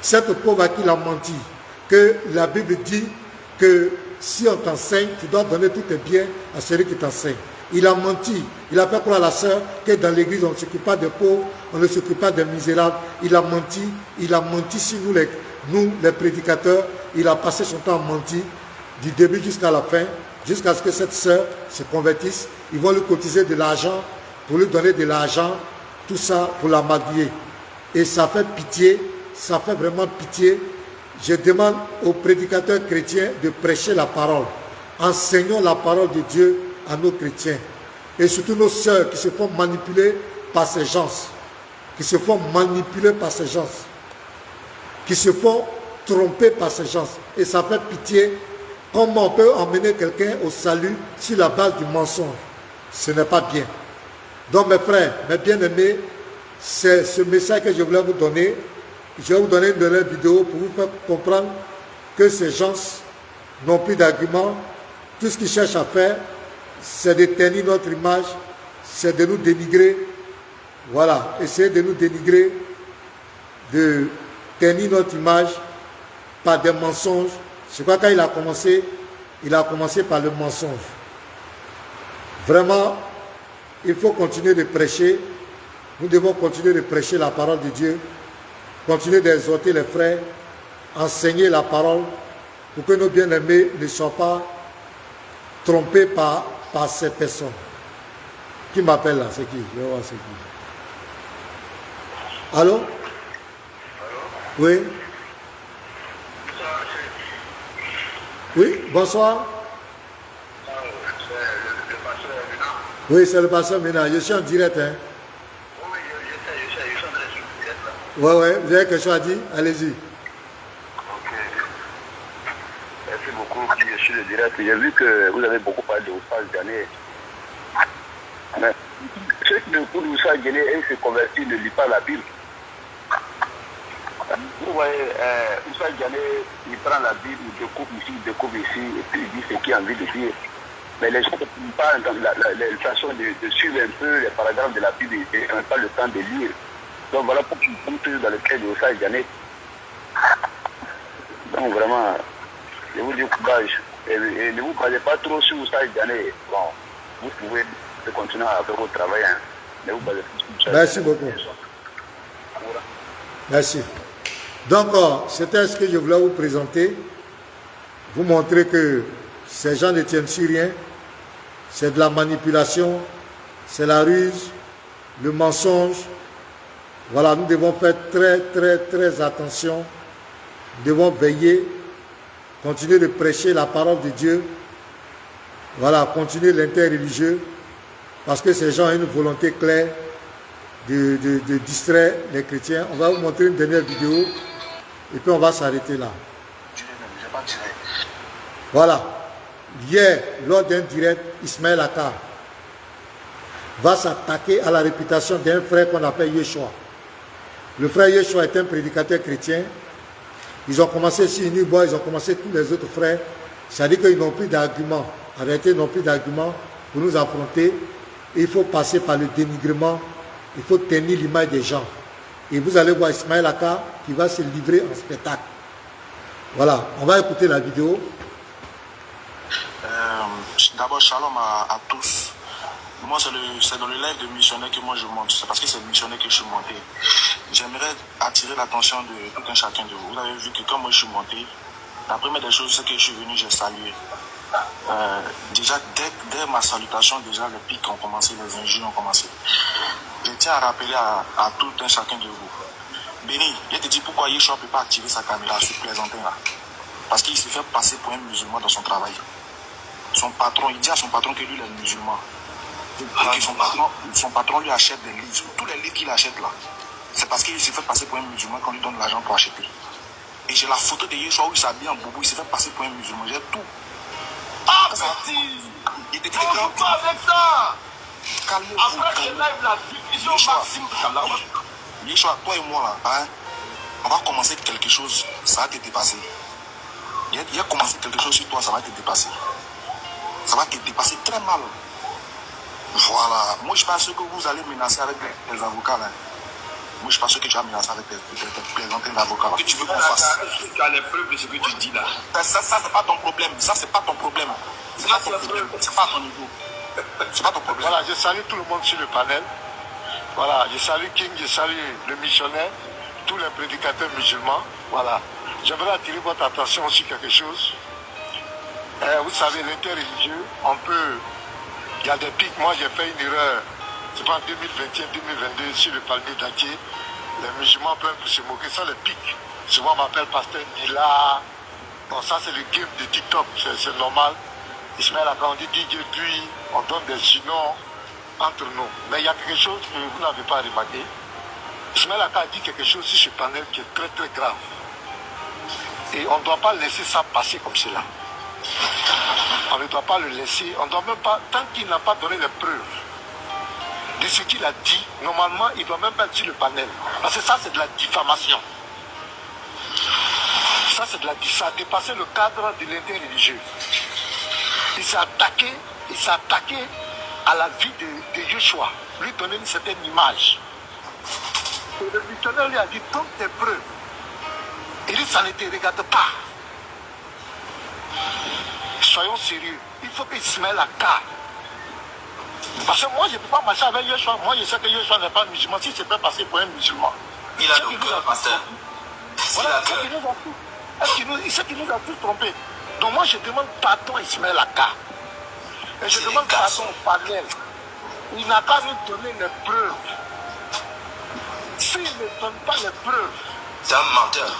Cette pauvre à qui il a menti. Que la Bible dit que si on t'enseigne, tu dois donner tous tes biens à celui qui t'enseigne. Il a menti. Il a fait croire à la sœur que dans l'église, on ne s'occupe pas des pauvres, on ne s'occupe pas des misérables. Il a menti. Il a menti sur nous les prédicateurs. Il a passé son temps à mentir du début jusqu'à la fin, jusqu'à ce que cette sœur se convertisse. Ils vont lui cotiser de l'argent, pour lui donner de l'argent, tout ça pour la m'habiller. Et ça fait pitié, ça fait vraiment pitié. Je demande aux prédicateurs chrétiens de prêcher la parole. Enseignons la parole de Dieu à nos chrétiens. Et surtout nos sœurs qui se font manipuler par ces gens. Qui se font manipuler par ces gens. Qui se font tromper par ces gens. Et ça fait pitié. Comment on peut emmener quelqu'un au salut sur la base du mensonge? Ce n'est pas bien. Donc mes frères, mes bien-aimés, c'est ce message que je voulais vous donner. Je vais vous donner une dernière vidéo pour vous faire comprendre que ces gens n'ont plus d'arguments. Tout ce qu'ils cherchent à faire, c'est de ternir notre image, c'est de nous dénigrer. Voilà, essayer de nous dénigrer, de ternir notre image par des mensonges. Je crois que quand il a commencé par le mensonge. Vraiment, il faut continuer de prêcher. Nous devons continuer de prêcher la parole de Dieu. Continuer d'exhorter les frères. Enseigner la parole pour que nos bien-aimés ne soient pas trompés par ces personnes. Qui m'appelle là? C'est qui? Je vais voir c'est qui. Allô? Oui? Oui, bonsoir. Oui, c'est le pasteur Ménard. Je suis en direct. Hein? Ouais, vous avez quelque chose à dire? Allez-y. Ok. Merci beaucoup. Je suis le direct. J'ai vu que vous avez beaucoup parlé de Ousmane Diané. Mais ceux qui écoutent Ousmane Diané et se convertissent ne lisent pas la Bible. Vous voyez, Ousmane Diané, il prend la Bible, il découvre ici, et puis il dit ce qu'il a envie de dire. Mais les gens ne prennent pas la façon de suivre un peu les paragraphes de la Bible et n'ont pas le temps de lire. Donc voilà pourquoi nous sommes dans le cas de Ousmane Diané. Donc vraiment, je vous dis courage. Et ne vous basez pas trop sur Ousmane Diané. Bon, vous pouvez continuer à faire votre travail. Hein. Ne vous basez pas sur Ousmane. Merci beaucoup. Merci. Donc, c'était ce que je voulais vous présenter. Vous montrer que ces gens ne tiennent sur rien. C'est de la manipulation, c'est la ruse, le mensonge. Voilà, nous devons faire très attention. Nous devons veiller, continuer de prêcher la parole de Dieu. Voilà, continuer l'interreligieux. Parce que ces gens ont une volonté claire de distraire les chrétiens. On va vous montrer une dernière vidéo et puis on va s'arrêter là. Voilà. Hier, lors d'un direct, Ismaël Aka va s'attaquer à la réputation d'un frère qu'on appelle Yeshua. Le frère Yeshua est un prédicateur chrétien. Ils ont commencé sur Unibois, ils ont commencé tous les autres frères. C'est-à-dire qu'ils n'ont plus d'arguments. En réalité, ils n'ont plus d'arguments pour nous affronter. Il faut passer par le dénigrement. Il faut tenir l'image des gens. Et vous allez voir Ismaël Aka qui va se livrer en spectacle. Voilà, on va écouter la vidéo. D'abord, shalom à tous. Moi, c'est dans le live de missionnaire que moi je monte. C'est parce que c'est le missionnaire que je suis monté. J'aimerais attirer l'attention de tout un chacun de vous. Vous avez vu que quand moi je suis monté, la première des choses, c'est que je suis venu, j'ai salué. Déjà, dès ma salutation, déjà les pics ont commencé, les injures ont commencé. Je tiens à rappeler à tout un chacun de vous. Béni, je te dis pourquoi Yeshua ne peut pas activer sa caméra sur plaisantin là. Parce qu'il se fait passer pour un musulman dans son travail. Son patron, il dit à son patron que lui, il est musulman. Et que son patron lui achète des livres. Tous les livres qu'il achète là, c'est parce qu'il se fait passer pour un musulman qu'on lui donne l'argent pour acheter. Et j'ai la photo de Yeshua où il s'habille en boubou, il se fait passer pour un musulman. J'ai tout. Ah, petit! Il te dit on joue pas avec ça! Calme-vous. Après ce live, la diffusion maxime de la Yeshua, toi et moi là, hein, on va commencer quelque chose, ça va te dépasser. Il a commencé quelque chose sur toi, ça va te dépasser. Ça va te dépasser très mal. Voilà. Moi, je pense que vous allez menacer avec les avocats là. Moi, je pense que tu vas menacer avec les avocats. Que tu veux qu'on fasse? Est-ce que tu as les preuves de ce que tu dis là? Ça c'est pas ton problème. Ça, c'est pas ton problème. C'est pas ton problème. C'est pas ton niveau. C'est pas ton problème. Voilà, je salue tout le monde sur le panel. Voilà, je salue King, je salue le missionnaire, tous les prédicateurs musulmans. Voilà. J'aimerais attirer votre attention sur quelque chose. Vous savez, l'interreligieux, il y a des pics. Moi, j'ai fait une erreur. C'est pas en 2021, 2022, sur le palmier d'Adier. Les musulmans peuvent se moquer. Ça, les pics. Souvent, on m'appelle pasteur Nila. Bon, ça, c'est le game de TikTok. C'est normal. Ismaël Aka, on dit DJ, puis on donne des surnoms entre nous. Mais il y a quelque chose que vous n'avez pas remarqué. Ismaël Aka a dit quelque chose sur ce panel qui est très grave. Et on ne doit pas laisser ça passer comme cela. On ne doit pas le laisser. On ne doit même pas, tant qu'il n'a pas donné les preuves de ce qu'il a dit, normalement, il ne doit même pas être sur le panel. Parce que ça, c'est de la diffamation. Ça, ça a dépassé le cadre de l'interreligieux. Il s'est attaqué à la vie de Yeshua, lui donner une certaine image. Et le missionnaire lui a dit, donne tes preuves. Il dit, ça ne te regarde pas. Soyons sérieux. Il faut qu'Ismaël Aka. Parce que moi, je ne peux pas marcher avec Yeshua. Moi, je sais que Yeshua n'est pas musulman. Si c'est pas passé pour un musulman. Il a le cœur, pasteur. Voilà, il sait qu'il nous a tous trompés. Donc moi, je demande pardon à Ismaël Aka. Et je demande pardon au panel. Il n'a pas nous donné les preuves. S'il ne donne pas les preuves, c'est un menteur.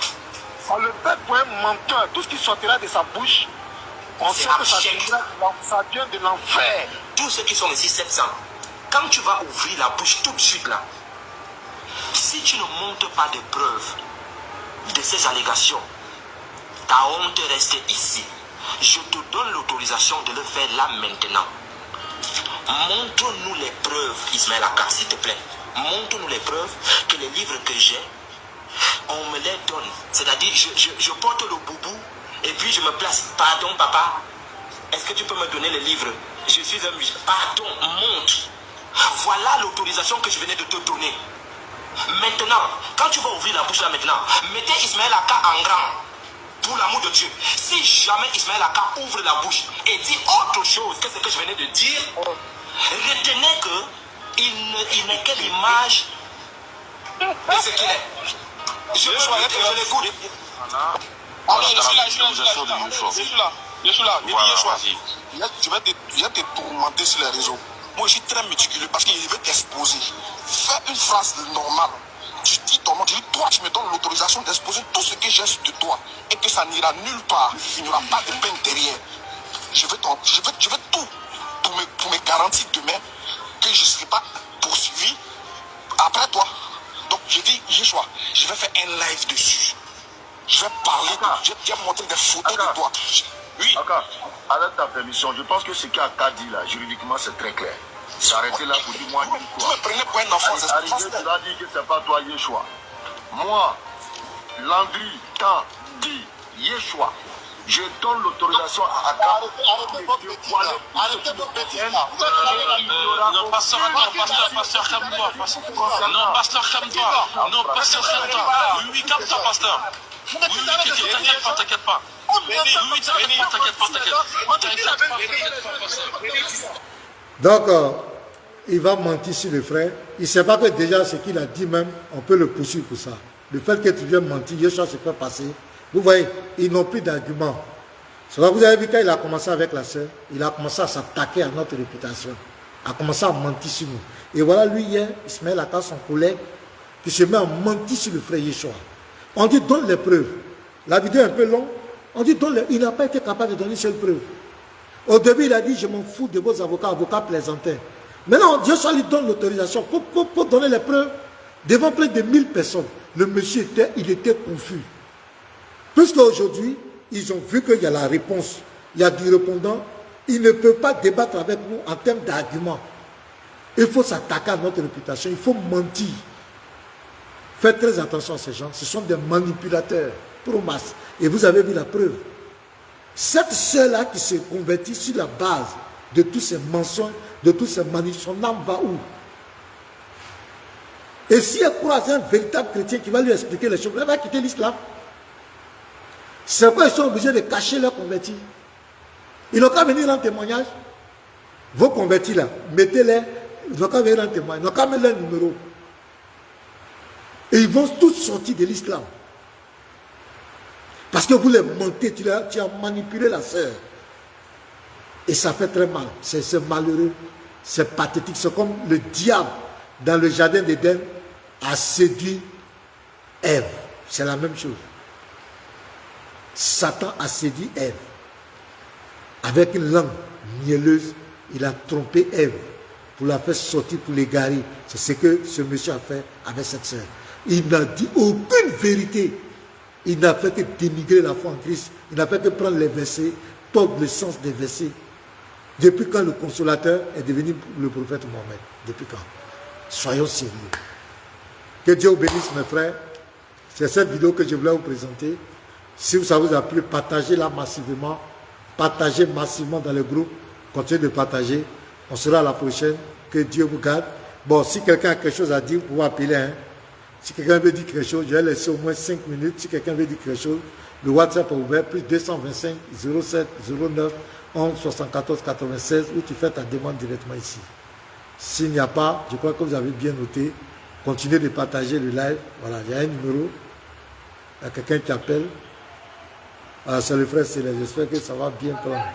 On le fait pour un menteur. Tout ce qui sortira de sa bouche, on sait que ça vient de l'enfer. Tous ceux qui sont ici 700, quand tu vas ouvrir la bouche tout de suite là, Si tu ne montres pas de preuves de ces allégations, ta honte reste ici. Je te donne l'autorisation de le faire là maintenant. Montre-nous les preuves, Ismaël Aka, s'il te plaît. Montre-nous les preuves que les livres que j'ai, on me les donne. C'est-à-dire, je porte le boubou et puis je me place. Pardon, papa, est-ce que tu peux me donner les livres? Je suis un musulman. Pardon, montre. Voilà l'autorisation que je venais de te donner. Maintenant, quand tu vas ouvrir la bouche là maintenant, mettez Ismaël Aka en grand. Pour l'amour de Dieu. Si jamais Ismaël Aka ouvre la bouche et dit autre chose que ce que je venais de dire, retenez qu'il n'est que l'image de ce qu'il est. Je l'écoute. Alors, je suis là. Je vais te tourmenter sur les réseaux. Moi, je suis très méticuleux parce qu'il veut t'exposer. Fais une phrase normale. Tu dis ton nom, tu dis toi, tu me donnes l'autorisation d'exposer tout ce que j'ai de toi et que ça n'ira nulle part. Il n'y aura pas de peine derrière. Je veux tout pour me garantir demain que je ne serai pas poursuivi après toi. Donc, je dis, Yeshua, je vais faire un live dessus. Je vais parler, je vais montrer des photos de toi. Oui. Aka, avec ta permission, je pense que ce qu'Aka dit là, juridiquement, c'est très clair. S'arrêter là pour dire moi une Vous fois. me prenez pour un enfant, c'est Arrivé, tu vas dire que c'est pas toi Yeshua. Moi, Landry, Tan, dit Yeshua. Je donne l'autorisation à Aka. Arrêtez votre bêtise là. Arrêtez votre bêtise là. Non, pasteur, calme-toi. Non, pasteur, calme-toi. Oui, calme-toi, pasteur. Oui, t'inquiète pas. Donc, il va mentir sur le frère. Il ne sait pas que déjà ce qu'il a dit même, on peut le poursuivre pour ça. Le fait que tu viens mentir, Yeshua se fait passer. Vous voyez, ils n'ont plus d'arguments. Vous avez vu quand il a commencé avec la sœur, il a commencé à s'attaquer à notre réputation, a commencé à mentir sur nous. Et voilà lui hier, Ismaël Aka, son collègue, qui se met à mentir sur le frère Yeshua. On dit donne les preuves. La vidéo est un peu longue. On dit donne les... Il n'a pas été capable de donner une seule preuve. Au début, il a dit je m'en fous de vos avocats plaisantaires. Maintenant, Yeshua lui donne l'autorisation pour donner les preuves devant plus de 1000 personnes. Le monsieur il était confus. Puisqu'aujourd'hui, ils ont vu qu'il y a la réponse, il y a du répondant, il ne peut pas débattre avec nous en termes d'arguments. Il faut s'attaquer à notre réputation, il faut mentir. Faites très attention à ces gens, ce sont des manipulateurs, pro-masse. Et vous avez vu la preuve. Cette sœur-là qui se convertit sur la base de tous ces mensonges, de tous ces manipulations, son âme va où? Et si elle croise un véritable chrétien qui va lui expliquer les choses, elle va quitter l'islam. C'est pourquoi ils sont obligés de cacher leurs convertis. Ils n'ont qu'à venir en témoignage. Vos convertis là, mettez-les, ils n'ont qu'à venir en témoignage, ils n'ont qu'à mettre leur numéro. Et ils vont tous sortir de l'islam. Parce que vous les mentez, tu as manipulé la sœur. Et ça fait très mal. C'est malheureux, c'est pathétique. C'est comme le diable dans le jardin d'Éden a séduit Ève. C'est la même chose. Satan a séduit Ève. Avec une langue mielleuse, il a trompé Ève pour la faire sortir, pour l'égarer. C'est ce que ce monsieur a fait avec cette sœur. Il n'a dit aucune vérité. Il n'a fait que dénigrer la foi en Christ. Il n'a fait que prendre les versets, tordre le sens des versets. Depuis quand le consolateur est devenu le prophète Mohammed? Depuis quand? Soyons sérieux. Que Dieu vous bénisse, mes frères. C'est cette vidéo que je voulais vous présenter. Si ça vous a plu, partagez-la massivement. Partagez massivement dans le groupe. Continuez de partager. On sera à la prochaine. Que Dieu vous garde. Bon, si quelqu'un a quelque chose à dire, vous pouvez appeler. Hein. Si quelqu'un veut dire quelque chose, je vais laisser au moins 5 minutes. Si quelqu'un veut dire quelque chose, le WhatsApp est ouvert. Plus 225 07 09 11 74 96 où tu fais ta demande directement ici. S'il n'y a pas, je crois que vous avez bien noté. Continuez de partager le live. Voilà, il y a un numéro. Il y a quelqu'un qui appelle. Ah, c'est le frère Céleste. J'espère que ça va bien prendre.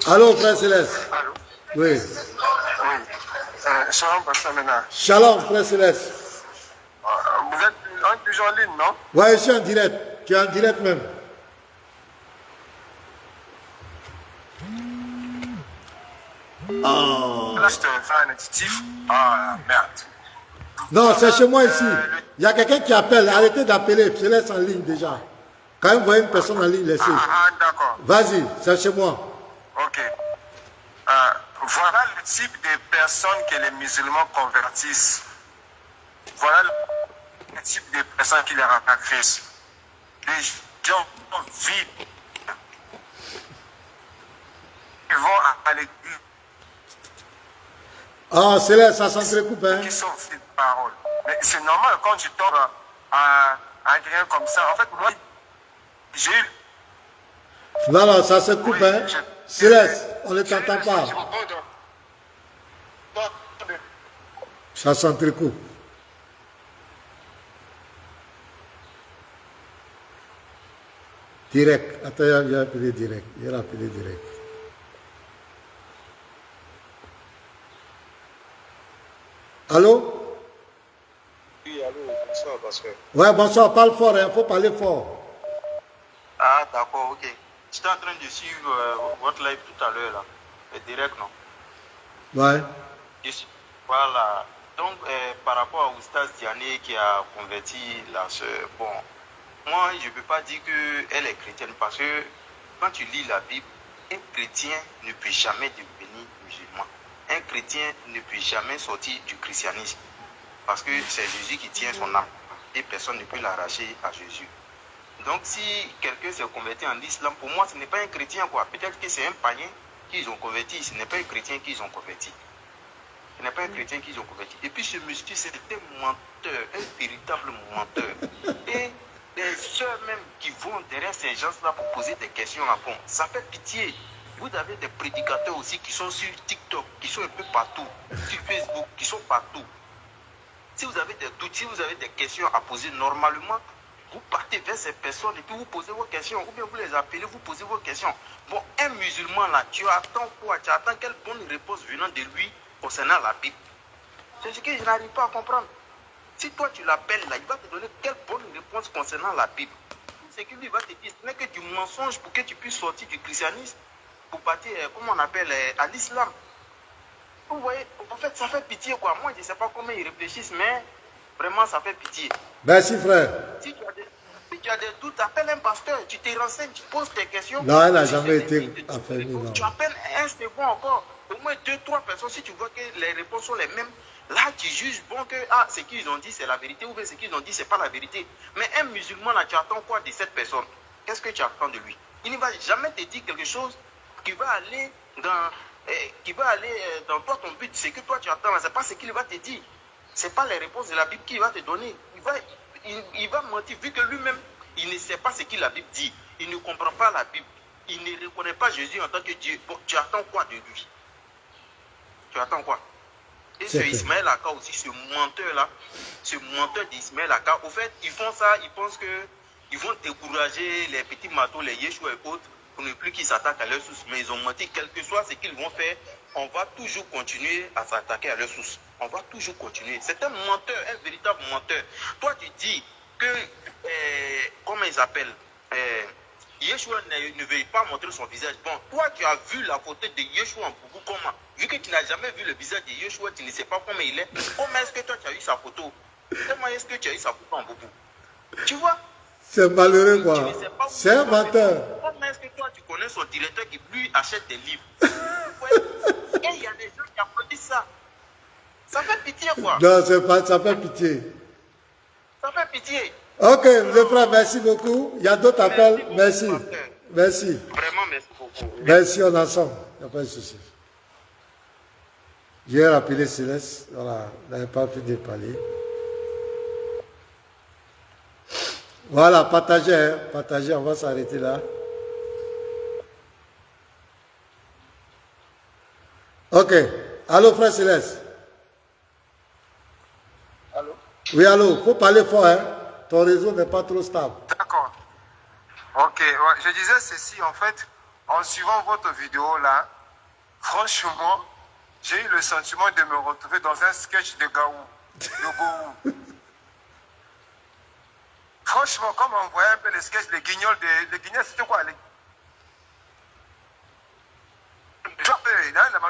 Allô, frère Céleste. Allô? Oui. Shalom, pasteur Ménard. Shalom, frère Céleste. Vous êtes toujours en ligne, non? Oui, je suis en direct. Tu es en direct même. Là, je te fais un additif. Ah, merde. Non, c'est chez moi ici. Il y a quelqu'un qui appelle. Arrêtez d'appeler. Je laisse en ligne déjà. Quand vous voyez une personne en ligne, laissez. D'accord. Vas-y, c'est chez moi. Ok. Voilà le type de personnes que les musulmans convertissent. Voilà le type de personnes qui les rendent à Christ. Les gens vides. Ils vont à l'église. Ah, c'est là, ça s'entrecoupe, hein. Qui sont vides de parole. Mais c'est normal quand tu tombes à rien comme ça. En fait, moi, j'ai eu. Non, non, ça se coupe, Oui, hein. Céleste, on ne t'entend pas. Ça s'entrecoupe. Direct. Attends, il a appelé direct. Il a appelé direct. Allô? Oui, allô, bonsoir, pasteur. Ouais, bonsoir, parle fort, il faut parler fort. Ah, d'accord, ok. J'étais en train de suivre votre live tout à l'heure, là. Le direct, non? Ouais. Voilà. Donc, par rapport à Oustaz Diané qui a converti la sœur, bon, moi, je ne peux pas dire qu'elle est chrétienne parce que quand tu lis la Bible, un chrétien ne peut jamais devenir musulman. Un chrétien ne peut jamais sortir du christianisme parce que c'est Jésus qui tient son âme et personne ne peut l'arracher à Jésus. Donc, si quelqu'un s'est converti en islam, pour moi, ce n'est pas un chrétien, quoi. Peut-être que c'est un païen qu'ils ont converti, ce n'est pas un chrétien qu'ils ont converti. Ce n'est pas un chrétien qu'ils ont converti. Et puis, ce monsieur, c'est un menteur, un véritable menteur. Et les sœurs même qui vont derrière ces gens-là pour poser des questions à fond, ça fait pitié. Vous avez des prédicateurs aussi qui sont sur TikTok, qui sont un peu partout, sur Facebook, qui sont partout. Si vous avez des doutes, si vous avez des questions à poser normalement, vous partez vers ces personnes et puis vous posez vos questions, ou bien vous les appelez, vous posez vos questions. Bon, un musulman là, tu attends quoi? Tu attends quelle bonne réponse venant de lui concernant la Bible? C'est ce que je n'arrive pas à comprendre. Si toi tu l'appelles là, il va te donner quelle bonne réponse concernant la Bible? C'est que lui va te dire, ce n'est que du mensonge pour que tu puisses sortir du christianisme, pour partir, comment on appelle, à l'islam. Vous voyez, en fait, ça fait pitié quoi. Moi, je ne sais pas comment ils réfléchissent, mais vraiment, ça fait pitié. Merci, frère. Si tu as des doutes, appelle un pasteur, tu te renseignes, tu poses tes questions. Non, elle n'a jamais été affermie, non. Tu appelles un second encore, au moins 2-3 personnes, si tu vois que les réponses sont les mêmes, là, tu juges, bon, que ce qu'ils ont dit, c'est la vérité, ou bien ce qu'ils ont dit, c'est pas la vérité. Mais un musulman, là, tu attends quoi de cette personne? Qu'est-ce que tu attends de lui? Il ne va jamais te dire quelque chose qui va aller dans toi, ton but. C'est que toi, tu attends, c'est pas ce qu'il va te dire. C'est pas les réponses de la Bible qu'il va te donner. Il va mentir, vu que lui-même, il ne sait pas ce que la Bible dit. Il ne comprend pas la Bible. Il ne reconnaît pas Jésus en tant que Dieu. Bon, tu attends quoi de lui? Tu attends quoi? Et ce Ismaël Aka aussi, ce menteur-là, ce menteur d'Ismaël Aka, au fait, ils font ça, ils pensent qu'ils vont décourager les petits matos, les Yeshua et autres, pour ne plus qu'ils s'attaquent à leurs sources. Mais ils ont menti, quel que soit ce qu'ils vont faire, on va toujours continuer à s'attaquer à leurs sources. On va toujours continuer. C'est un menteur, un véritable menteur. Toi, tu dis que, comment ils appellent, Yeshua ne veut pas montrer son visage. Bon, toi, tu as vu la photo de Yeshua en boubou, comment? Vu que tu n'as jamais vu le visage de Yeshua, tu ne sais pas comment il est. Comment est-ce que toi, tu as eu sa photo? Comment est-ce que tu as eu sa photo en boubou? Tu vois? C'est malheureux, quoi. C'est un menteur. Comment est-ce que toi, tu connais son directeur qui lui achète des livres? Et il y a des gens qui applaudissent ça. Ça fait pitié, quoi. Non, c'est pas, ça fait pitié. Ça fait pitié. Ok, les frères, merci beaucoup. Il y a d'autres appels. Merci. Merci. Vraiment, merci beaucoup. Merci, on est ensemble. Il n'y a pas de souci. J'ai rappelé Céleste. Voilà, on n'avait pas fini de parler. Voilà, partagez, hein. Partagez, on va s'arrêter là. Ok. Allô, frère Céleste. Allô? Oui, allô. Il faut parler fort, hein. Ton réseau n'est pas trop stable. D'accord. Ok, ouais. Je disais ceci, en fait, en suivant votre vidéo là, franchement, j'ai eu le sentiment de me retrouver dans un sketch de Gaou, de Gou. Franchement, comme on voyait un peu les sketchs, les guignols, les guignols, c'était quoi?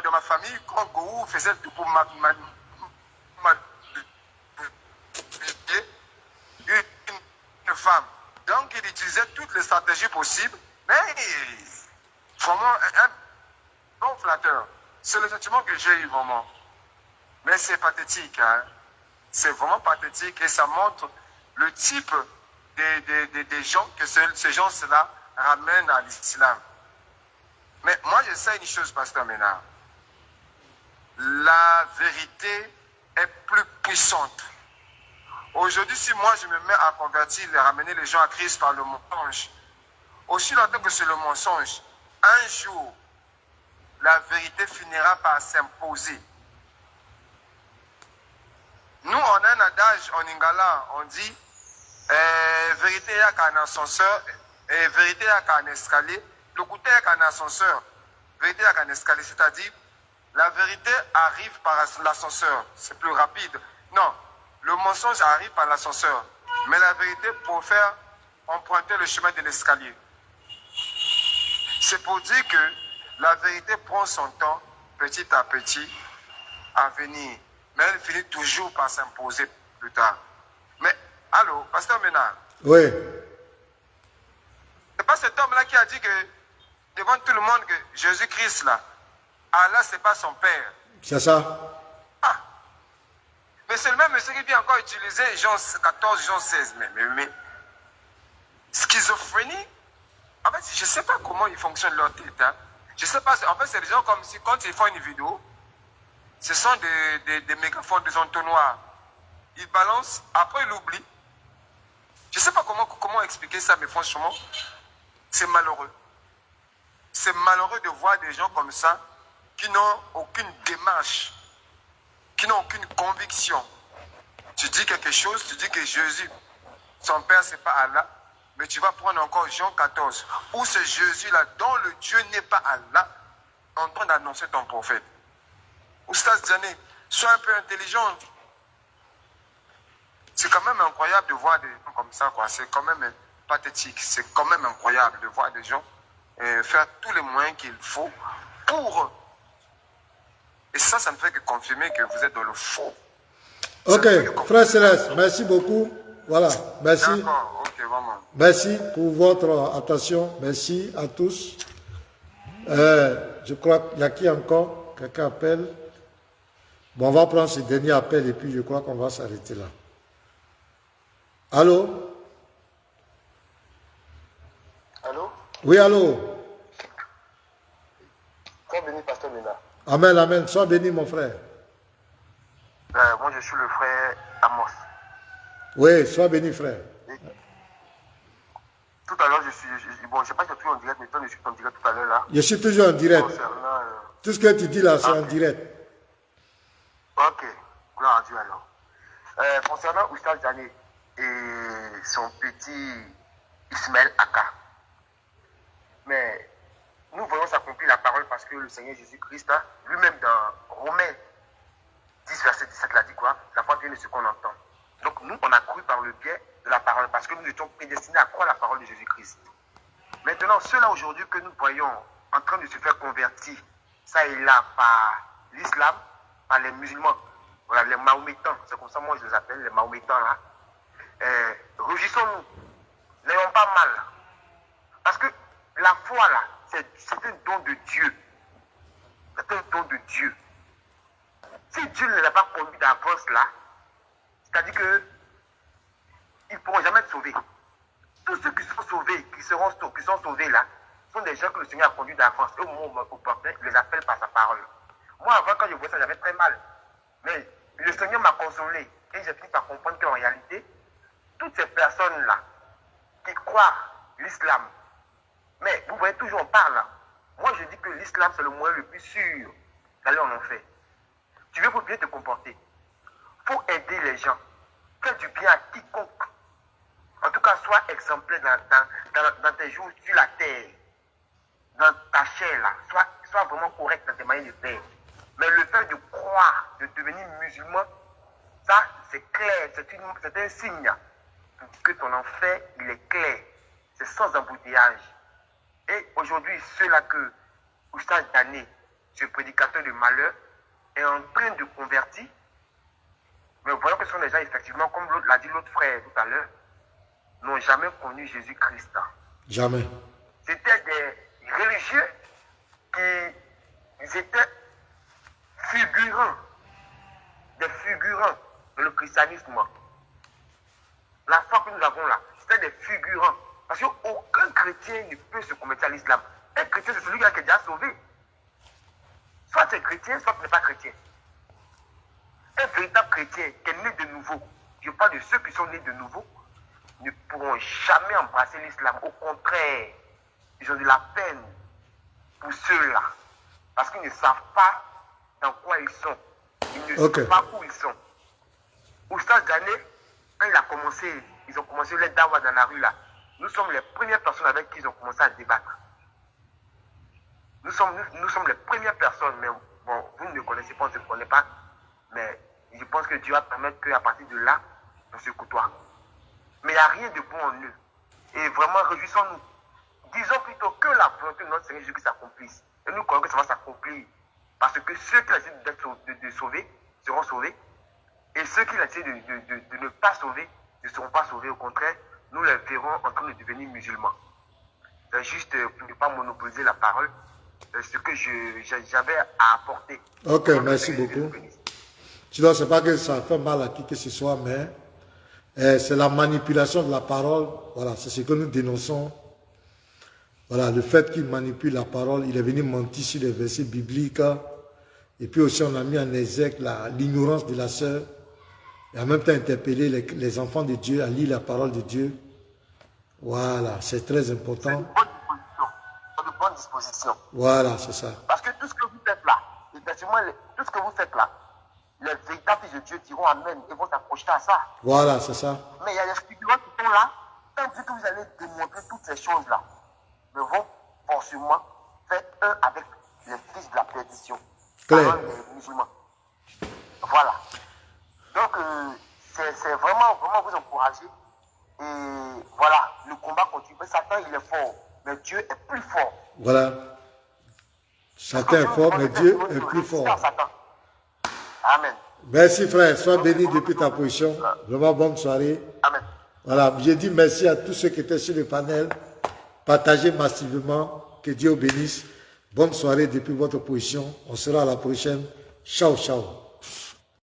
Dans ma famille, quand Gou faisait tout pour ma utilisait toutes les stratégies possibles, mais vraiment un bon flatteur. C'est le sentiment que j'ai eu vraiment. Mais c'est pathétique, hein. C'est vraiment pathétique et ça montre le type des gens que ces gens-là ramènent à l'islam. Mais moi, je sais une chose, Pasteur Ménard. La vérité est plus puissante. Aujourd'hui, si moi je me mets à convertir et à ramener les gens à Christ par le mensonge, aussi longtemps que c'est le mensonge, un jour, la vérité finira par s'imposer. Nous, on a un adage en Lingala, on dit vérité il y a qu'un ascenseur, et vérité il y a qu'un escalier. Le côté il y a qu'un ascenseur, vérité il y a qu'un escalier, c'est-à-dire la vérité arrive par l'ascenseur, c'est plus rapide. Non, le mensonge arrive par l'ascenseur, mais la vérité pour faire emprunter le chemin de l'escalier. C'est pour dire que la vérité prend son temps, petit à petit, à venir. Mais elle finit toujours par s'imposer plus tard. Mais, allô, Pasteur Ménard? Oui. C'est pas cet homme-là qui a dit que, devant tout le monde, que Jésus-Christ, là, Allah, c'est pas son père. C'est ça. Ah. Mais c'est le même monsieur qui vient encore utiliser Jean 14, Jean 16. Mais schizophrénie, en fait, je ne sais pas comment ils fonctionnent leur tête. Hein. Je ne sais pas, en fait, c'est des gens comme si, quand ils font une vidéo, ce sont des mégaphones, des entonnoirs. Ils balancent, après ils l'oublient. Je ne sais pas comment expliquer ça, mais franchement, c'est malheureux. C'est malheureux de voir des gens comme ça qui n'ont aucune démarche, qui n'ont aucune conviction. Tu dis quelque chose, tu dis que Jésus, son père, c'est pas Allah, mais tu vas prendre encore Jean 14, où c'est Jésus-là, dont le Dieu n'est pas Allah, en train d'annoncer ton prophète. Oustaz Diané, sois un peu intelligent. C'est quand même incroyable de voir des gens comme ça, quoi. C'est quand même pathétique. C'est quand même incroyable de voir des gens faire tous les moyens qu'il faut pour... Et ça ne fait que confirmer que vous êtes dans le faux. Ok, frère Céleste, merci beaucoup. Voilà, merci. D'accord, ok, vraiment. Merci pour votre attention. Merci à tous. Je crois qu'il y a qui encore? Quelqu'un appelle? Bon, on va prendre ce dernier appel et puis je crois qu'on va s'arrêter là. Allô? Allô? Oui, allô? Sois béni, Pasteur Ménard. Amen, amen. Sois béni, mon frère. Moi, je suis le frère Amos. Oui, sois béni, frère. Tout à l'heure, bon, je ne sais pas si tu es toujours en direct, mais toi, je suis en direct tout à l'heure là. Je suis toujours en direct. Concernant, Tout ce que tu dis là, c'est en direct. Ok, gloire à Dieu alors. Concernant Oustaz Diané et son petit Ismaël Aka, mais nous voyons s'accomplir la parole parce que le Seigneur Jésus-Christ, hein, lui-même dans Romains 10, verset 17, l'a dit quoi? La foi vient de ce qu'on entend. Donc nous, on a cru par le biais de la parole parce que nous étions prédestinés à croire la parole de Jésus-Christ. Maintenant, ceux-là aujourd'hui que nous voyons en train de se faire convertir, ça et là, par l'islam, par les musulmans, voilà, les mahométans, c'est comme ça moi je les appelle, les mahométans là, réjouissons-nous, n'ayons pas mal. Parce que la foi là, c'est un don de Dieu. C'est un don de Dieu. Si Dieu ne l'a pas conduit d'avance là, c'est-à-dire que ils ne pourront jamais être sauvés. Tous ceux qui sont sauvés, qui sont sauvés là, sont des gens que le Seigneur a conduits d'avance. Et au moment opportun, il les appelle par sa parole. Moi, avant, quand je voyais ça, j'avais très mal. Mais le Seigneur m'a consolé. Et j'ai fini par comprendre qu'en réalité, toutes ces personnes-là qui croient l'islam, mais vous voyez, toujours on parle. Moi, je dis que l'islam, c'est le moyen le plus sûr d'aller en enfer. Tu veux pour bien te comporter. Il faut aider les gens. Fais du bien à quiconque. En tout cas, sois exemplaire dans tes jours sur la terre. Dans ta chair, là. Sois vraiment correct dans tes manières de faire. Mais le fait de croire, de devenir musulman, ça, c'est clair. C'est un signe que ton enfer, il est clair. C'est sans embouteillage. Et aujourd'hui, ceux-là que Oustaz Diané, ce prédicateur de malheur, est en train de convertir. Mais voyons que ce sont des gens, effectivement, comme l'a dit l'autre frère tout à l'heure. n'ont jamais connu Jésus-Christ. Jamais. C'était des religieux qui étaient figurants, des figurants de le christianisme. La foi que nous avons là, c'était des figurants. Parce qu'aucun chrétien ne peut se convertir à l'islam. Un chrétien, c'est celui qui est déjà sauvé. Soit tu es chrétien, soit tu n'es pas chrétien. Un véritable chrétien qui est né de nouveau, je parle de ceux qui sont nés de nouveau, ne pourront jamais embrasser l'islam. Au contraire, ils ont de la peine pour ceux-là. Parce qu'ils ne savent pas dans quoi ils sont. Ils ne savent pas où ils sont. Oustaz Diané, quand il a commencé, ils ont commencé les dawa dans la rue là. Nous sommes les premières personnes avec qui ils ont commencé à débattre. Nous sommes les premières personnes, mais bon, vous ne connaissez pas, on ne se connaît pas. Mais je pense que Dieu va permettre qu'à partir de là, on se côtoie. Mais il n'y a rien de bon en eux. Et vraiment, réjouissons-nous. Disons plutôt que la volonté de notre Seigneur Jésus s'accomplisse. Et nous croyons que ça va s'accomplir. Parce que ceux qui essaient de sauver seront sauvés. Et ceux qui essaient de ne pas sauver ne seront pas sauvés. Au contraire, nous les verrons en train de devenir musulmans. C'est juste pour ne pas monopoliser la parole. C'est ce que j'avais à apporter. Ok, merci beaucoup. Sinon, ce n'est pas que ça fait mal à qui que ce soit, mais c'est la manipulation de la parole. Voilà, c'est ce que nous dénonçons. Voilà, le fait qu'il manipule la parole, il est venu mentir sur les versets bibliques. Et puis aussi, on a mis en exergue l'ignorance de la sœur. Et en même temps, interpeller les enfants de Dieu à lire la parole de Dieu. Voilà, c'est très important. C'est de bonne disposition. Voilà, c'est ça. Parce que tout ce que vous faites là, effectivement, tout ce que vous faites là, les véritables fils de Dieu diront Amen et vont s'accrocher à ça. Voilà, c'est ça. Mais il y a des figurants qui sont là, tant que vous allez démontrer toutes ces choses-là, mais vont forcément faire un avec les fils de la perdition. Clair. Les musulmans. Voilà. Donc, c'est vraiment vous encourager. Et voilà, le combat continue. Satan, il est fort, mais Dieu est plus fort. Voilà. Satan est fort, mais Dieu est plus fort. Amen. Merci frère, sois béni depuis ta position. Vraiment bonne soirée. Amen. Voilà, je dis merci à tous ceux qui étaient sur le panel. Partagez massivement. Que Dieu bénisse. Bonne soirée depuis votre position. On sera à la prochaine. Ciao, ciao.